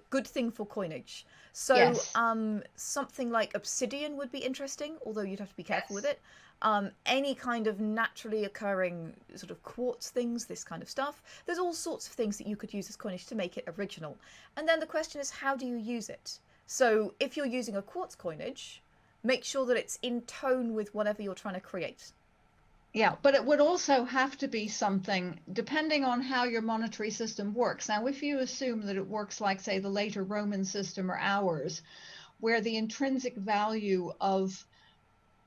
good thing for coinage. So something like obsidian would be interesting, although you'd have to be careful with it. Any kind of naturally occurring sort of quartz things, this kind of stuff. There's all sorts of things that you could use as coinage to make it original. And then the question is, how do you use it? So if you're using a quartz coinage, make sure that it's in tone with whatever you're trying to create. Yeah, but it would also have to be something, depending on how your monetary system works. Now, if you assume that it works like, say, the later Roman system or ours, where the intrinsic value of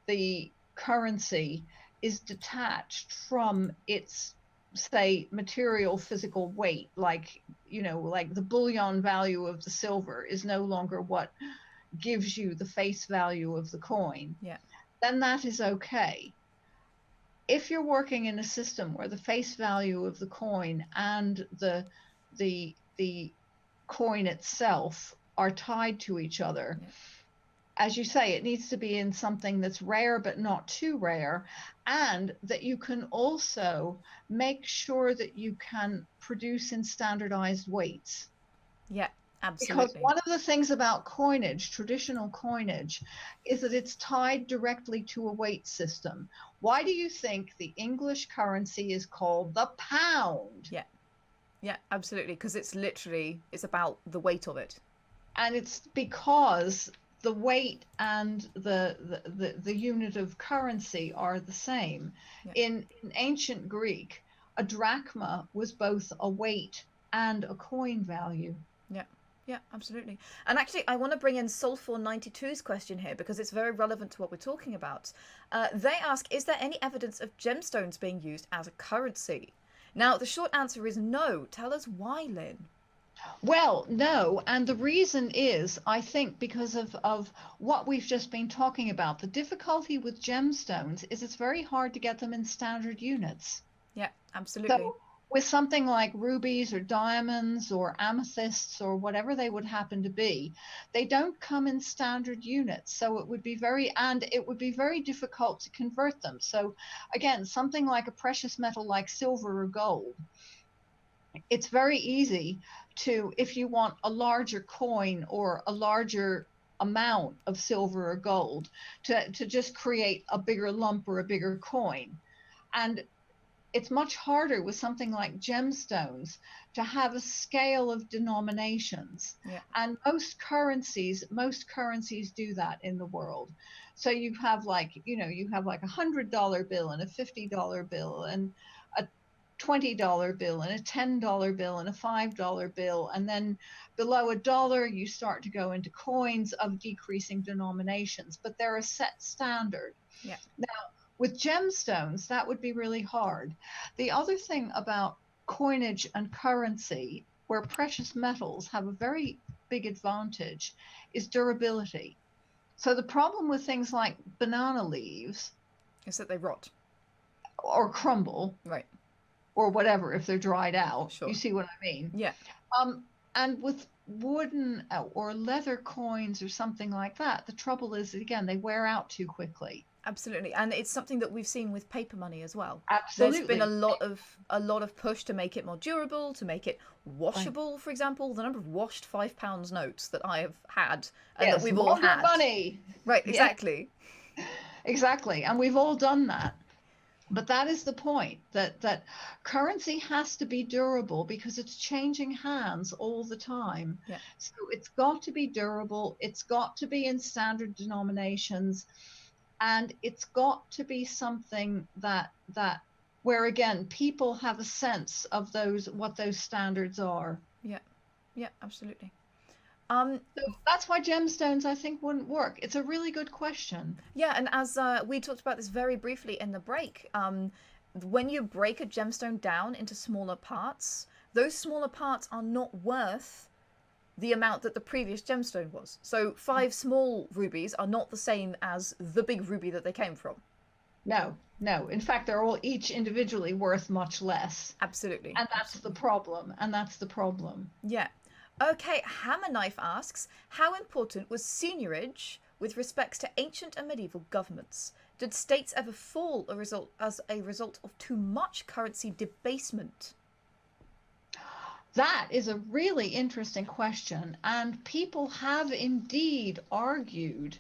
the currency is detached from its, say, material physical weight, like the bullion value of the silver is no longer what gives you the face value of the coin, then that is okay. If you're working in a system where the face value of the coin and the coin itself are tied to each other, as you say, it needs to be in something that's rare but not too rare, and that you can also make sure that you can produce in standardized weights. Yeah, Because absolutely. one of the things about coinage, traditional coinage, is that it's tied directly to a weight system. Why do you think the English currency is called the pound? Yeah, yeah, absolutely. Because it's about the weight of it. And it's because the weight and the unit of currency are the same. Yeah. In ancient Greek, a drachma was both a weight and a coin value. Yeah. Yeah, absolutely. And actually, I want to bring in Sulfur92's question here because it's very relevant to what we're talking about. They ask, is there any evidence of gemstones being used as a currency? Now, the short answer is no. Tell us why, Lynn. Well, no, and the reason is, I think, because of what we've just been talking about. The difficulty with gemstones is it's very hard to get them in standard units. Yeah, absolutely. So with something like rubies or diamonds or amethysts or whatever they would happen to be, they don't come in standard units. So it would be very difficult to convert them. So again, something like a precious metal like silver or gold, it's very easy to, if you want a larger coin or a larger amount of silver or gold, to just create a bigger lump or a bigger coin. And it's much harder with something like gemstones to have a scale of denominations. Yeah. And most currencies do that in the world. So you have like $100 bill and a $50 bill and a $20 bill and a $10 bill and a $5 bill. And then below a dollar, you start to go into coins of decreasing denominations, but they're a set standard. Yeah. Now, with gemstones, that would be really hard. The other thing about coinage and currency, where precious metals have a very big advantage, is durability. So the problem with things like banana leaves It's that they rot. or crumble Right. or whatever if they're dried out, you Sure. see what I mean? Yeah. And with wooden or leather coins or something like that, the trouble is, again, they wear out too quickly. Absolutely, and it's something that we've seen with paper money as well. There's been a Absolutely. lot of push to make it more durable, to make it Right. washable. For example, the number of washed £5 notes that I have had and that Yes, we've all more good had. money. Right, Yes, exactly. exactly. And we've all done that. But that is the point, that currency has to be durable because it's changing hands all the time. Yeah, So it's got to be durable, it's got to be in standard denominations, and it's got to be something that where again people have a sense of what those standards are. yeah, yeah, absolutely. Um, So that's why gemstones, I think, wouldn't work. It's a really good question. yeah, and as we talked about this very briefly in the break, when you break a gemstone down into smaller parts, those smaller parts are not worth the amount that the previous gemstone was. So 5 small rubies are not the same as the big ruby that they came from. No, no. In fact, they're all each individually worth much less. Absolutely. And that's the Absolutely. problem. And that's the problem. Yeah. Okay, Hammer Knife asks, how important was seigniorage with respects to ancient and medieval governments? Did states ever fall as a result of too much currency debasement? That is a really interesting question. And people have indeed argued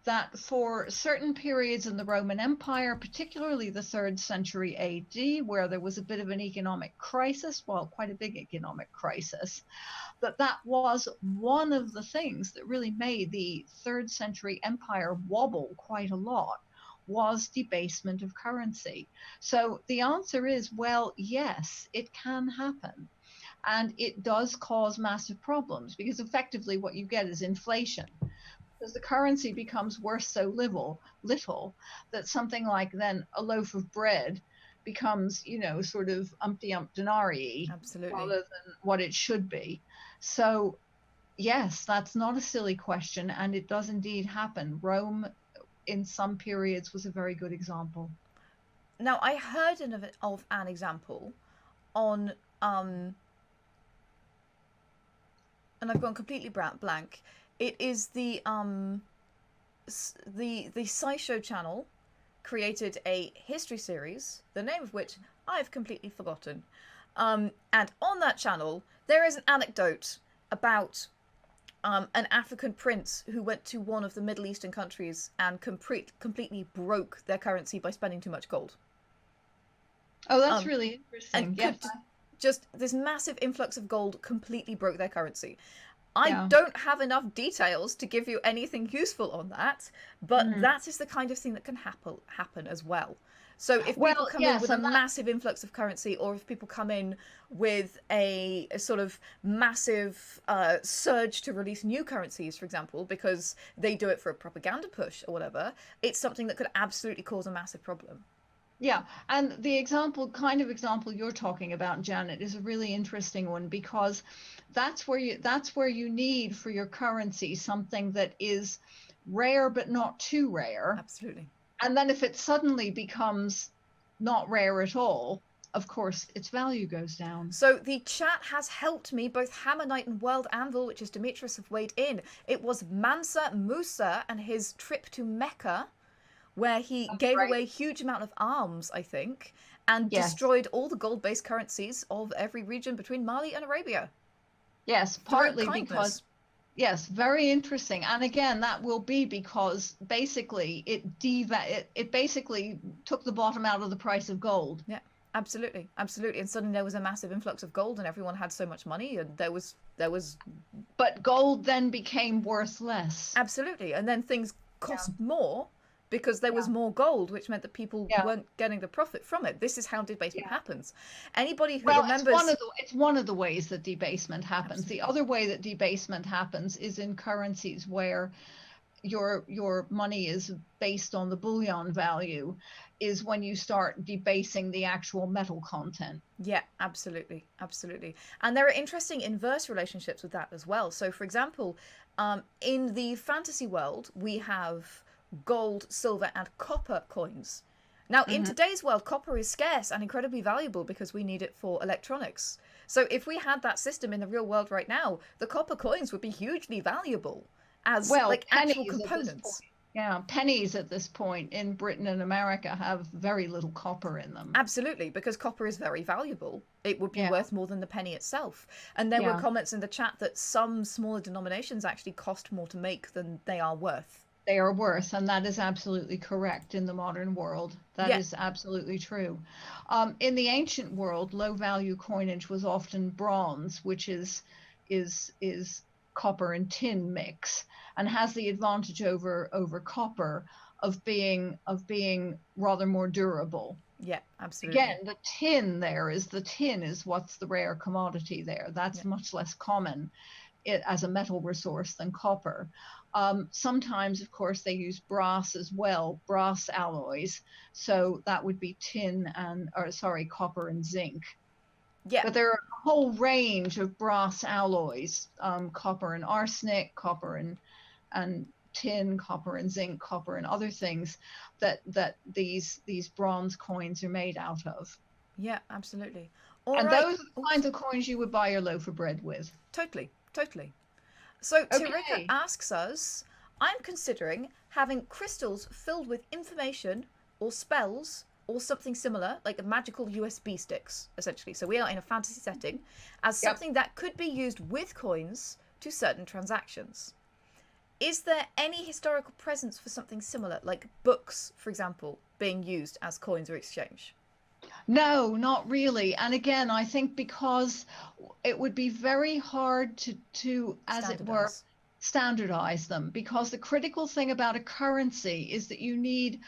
that for certain periods in the Roman Empire, particularly the 3rd century AD, where there was a bit of an economic crisis, well, quite a big economic crisis, that was one of the things that really made the 3rd century empire wobble quite a lot, was debasement of currency. So the answer is, well, yes, it can happen. And it does cause massive problems because effectively what you get is inflation, because the currency becomes worth so little that something like then a loaf of bread becomes, sort of umpty ump denarii Absolutely. rather than what it should be. So yes, that's not a silly question, and it does indeed happen. Rome in some periods was a very good example. Now, I heard of an example on, and I've gone completely blank. It is the the SciShow channel created a history series, the name of which I've completely forgotten. And on that channel, there is an anecdote about an African prince who went to one of the Middle Eastern countries and completely broke their currency by spending too much gold. Oh, that's really interesting. And Yes. just this massive influx of gold completely broke their currency. I don't have enough details to give you anything useful on that, but that is the kind of thing that can happen as well. So if people come in with a massive influx of currency, or if people come in with a sort of massive surge to release new currencies, for example, because they do it for a propaganda push or whatever, it's something that could absolutely cause a massive problem. Yeah, and the kind of example you're talking about, Janet, is a really interesting one, because that's where you need for your currency something that is rare but not too rare. Absolutely. And then if it suddenly becomes not rare at all, of course, its value goes down. So the chat has helped me. Both Hammer Knight and World Anvil, which is Demetrius, have weighed in. It was Mansa Musa and his trip to Mecca, where he gave away a huge amount of arms, I think, and destroyed all the gold-based currencies of every region between Mali and Arabia. Yes, partly because... Yes, very interesting. And again, that will be because basically it basically took the bottom out of the price of gold. Yeah, absolutely. Absolutely. And suddenly there was a massive influx of gold and everyone had so much money, and there was But gold then became worth less. Absolutely. And then things cost more because there was more gold, which meant that people weren't getting the profit from it. This is how debasement happens. Anybody who remembers... It's one of the ways that debasement happens. Absolutely. The other way that debasement happens is in currencies where your money is based on the bullion value, is when you start debasing the actual metal content. Yeah, absolutely. Absolutely. And there are interesting inverse relationships with that as well. So, for example, in the fantasy world, we have gold, silver, and copper coins. Now, in today's world, copper is scarce and incredibly valuable because we need it for electronics. So if we had that system in the real world right now, the copper coins would be hugely valuable as actual components. Yeah, pennies at this point in Britain and America have very little copper in them. Absolutely, because copper is very valuable. It would be worth more than the penny itself. And there were comments in the chat that some smaller denominations actually cost more to make than they are worth. They are worth, and that is absolutely correct in the modern world. That is absolutely true. In the ancient world, low value coinage was often bronze, which is copper and tin mix, and has the advantage over copper of being rather more durable. Yeah, absolutely. Again, the tin is what's the rare commodity there. That's much less common as a metal resource than copper. Sometimes, of course, they use brass as well, brass alloys. So that would be copper and zinc. Yeah. But there are a whole range of brass alloys, copper and arsenic, copper and tin, copper and zinc, copper and other things that these bronze coins are made out of. Yeah, absolutely. Those are the kinds of coins you would buy your loaf of bread with. Totally. So Tirika asks us, I'm considering having crystals filled with information or spells or something similar, like magical USB sticks, essentially. So we are in a fantasy setting, as something that could be used with coins to certain transactions. Is there any historical presence for something similar, like books, for example, being used as coins or exchange? No, not really. And again, I think because it would be very hard to as it were, standardize them, because the critical thing about a currency is that you need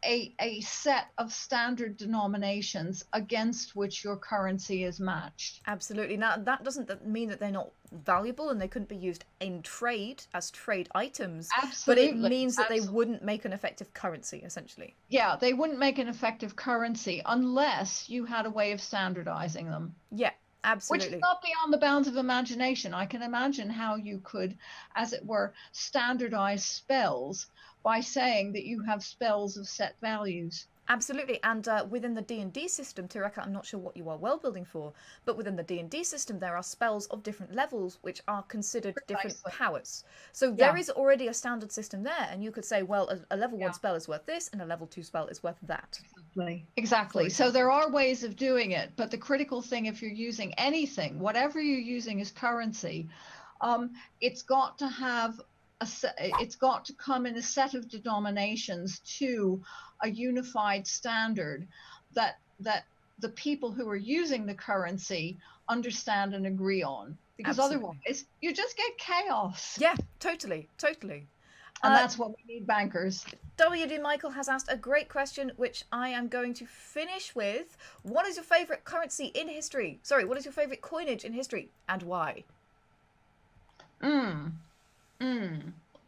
a set of standard denominations against which your currency is matched. Absolutely. Now, that doesn't mean that they're not valuable and they couldn't be used in trade as trade items. Absolutely. But it means that they wouldn't make an effective currency, essentially. Yeah, they wouldn't make an effective currency unless you had a way of standardizing them. Yeah, which is Absolutely. not beyond the bounds of imagination. I can imagine how you could, as it were, standardize spells by saying that you have spells of set values. Absolutely, and within the D&D system, Tireka, I'm not sure what you are world building for, but within the D&D system, there are spells of different levels which are considered different Precisely. powers. So there Yeah. is already a standard system there, and you could say, well, a level 1 Yeah. spell is worth this, and a level 2 spell is worth that. Exactly. So there are ways of doing it, but the critical thing, if you're using anything, whatever you're using as currency, it's got to have it's got to come in a set of denominations to a unified standard that the people who are using the currency understand and agree on, because Absolutely. otherwise you just get chaos. Yeah, totally, totally. And that's what we need, bankers. WD Michael has asked a great question, which I am going to finish with. What is your favorite currency in history? Sorry, what is your favorite coinage in history, and why?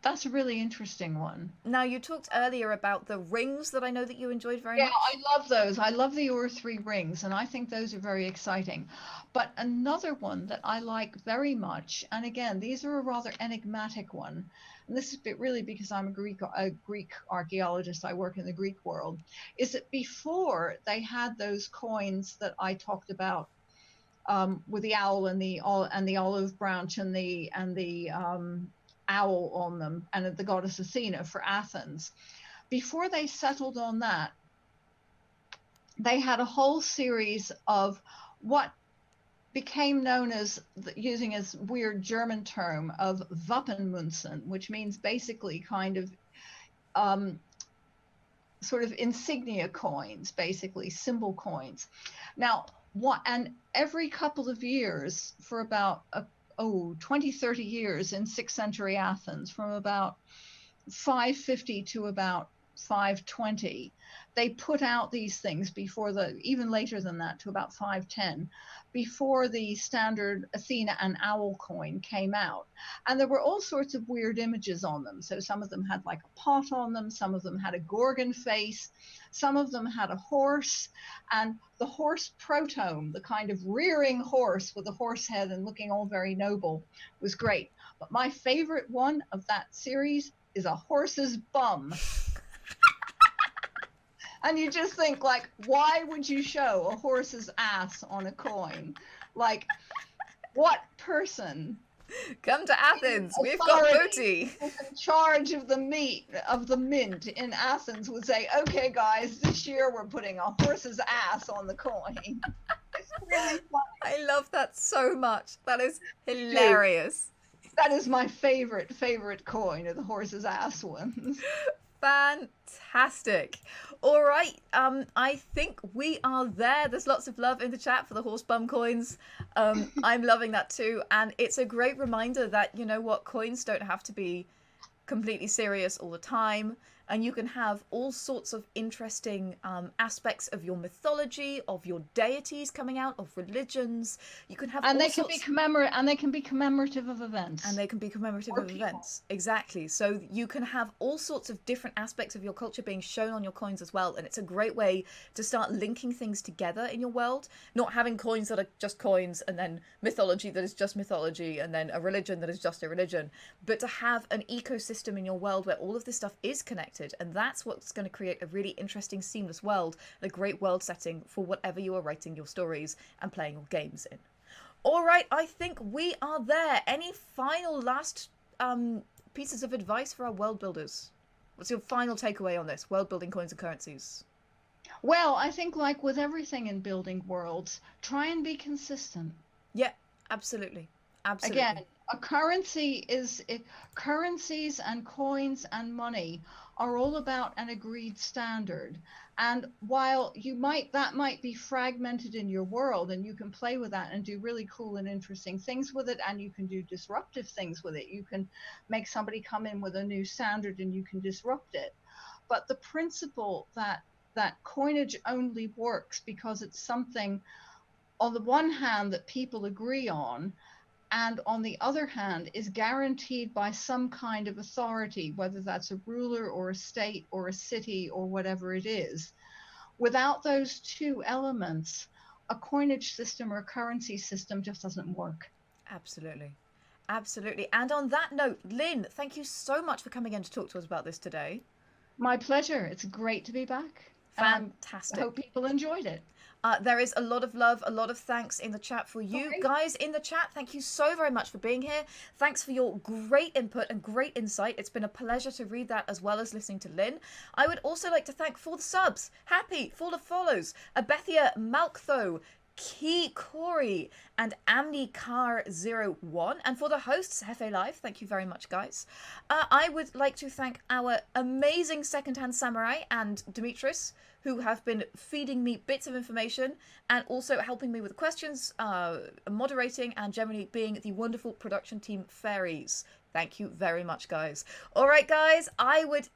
That's a really interesting one. Now, you talked earlier about the rings that I know that you enjoyed very Yeah, much. I love those. I love the Ur-3 rings, and I think those are very exciting. But another one that I like very much, and again, these are a rather enigmatic one, and this is really because I'm a Greek archaeologist. I work in the Greek world. Is that before they had those coins that I talked about, with the owl and the olive branch and the owl on them, and the goddess Athena for Athens. Before they settled on that, they had a whole series of what became known as, using a weird German term, of Wappenmünzen, which means basically kind of sort of insignia coins, basically symbol coins. Now, and every couple of years for about 20, 30 years in 6th century Athens, from about 550 to about 520, they put out these things before even later than that, to about 510, before the standard Athena and owl coin came out. And there were all sorts of weird images on them. So some of them had like a pot on them, some of them had a gorgon face, some of them had a horse, and the horse protome, the kind of rearing horse with a horse head and looking all very noble, was great. But my favorite one of that series is a horse's bum. And you just think, like, why would you show a horse's ass on a coin? Like, what person? Come to Athens, we've got booty. In charge of the mint in Athens would say, okay, guys, this year we're putting a horse's ass on the coin. It's really funny. I love that so much. That is hilarious. That is my favorite coin, of the horse's ass ones. Fantastic. All right, I think we are there. There's lots of love in the chat for the horse bum coins. I'm loving that too, and it's a great reminder that, you know what, coins don't have to be completely serious all the time, and you can have all sorts of interesting aspects of your mythology, of your deities coming out, of religions. You can have, and they can be commemorative of events. And they can be commemorative of events. Exactly. So you can have all sorts of different aspects of your culture being shown on your coins as well. And it's a great way to start linking things together in your world. Not having coins that are just coins, and then mythology that is just mythology, and then a religion that is just a religion. But to have an ecosystem in your world where all of this stuff is connected. And that's what's going to create a really interesting, seamless world, and a great world setting for whatever you are writing your stories and playing your games in. All right, I think we are there. Any final last pieces of advice for our world builders? What's your final takeaway on this, world building coins and currencies? Well, I think, like with everything in building worlds, try and be consistent. Yeah, absolutely. Absolutely. Again, currencies and coins and money are all about an agreed standard. And while that might be fragmented in your world, and you can play with that and do really cool and interesting things with it, and you can do disruptive things with it. You can make somebody come in with a new standard and you can disrupt it. But the principle that coinage only works because it's something, on the one hand, that people agree on, and on the other hand is guaranteed by some kind of authority, whether that's a ruler or a state or a city or whatever it is. Without those two elements, a coinage system or a currency system just doesn't work. Absolutely. Absolutely. And on that note, Lynn, thank you so much for coming in to talk to us about this today. My pleasure. It's great to be back. Fantastic. I hope people enjoyed it. There is a lot of love, a lot of thanks in the chat for you. Okay. Guys in the chat, thank you so very much for being here. Thanks for your great input and great insight. It's been a pleasure to read that as well as listening to Lynn. I would also like to thank for the subs, Happy, for the follows, Abethia Malktho, Key Corey, and AmniCar01. And for the hosts, Hefe Live, thank you very much, guys. I would like to thank our amazing secondhand samurai and Demetris, who have been feeding me bits of information and also helping me with questions, moderating, and generally being the wonderful production team fairies. Thank you very much, guys. All right, guys, I would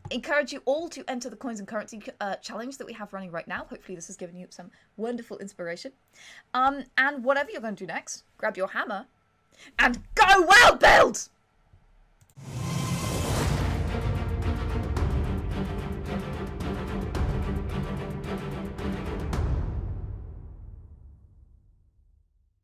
encourage you all to enter the Coins and Currency challenge that we have running right now. Hopefully this has given you some wonderful inspiration. And whatever you're going to do next, grab your hammer and go world build!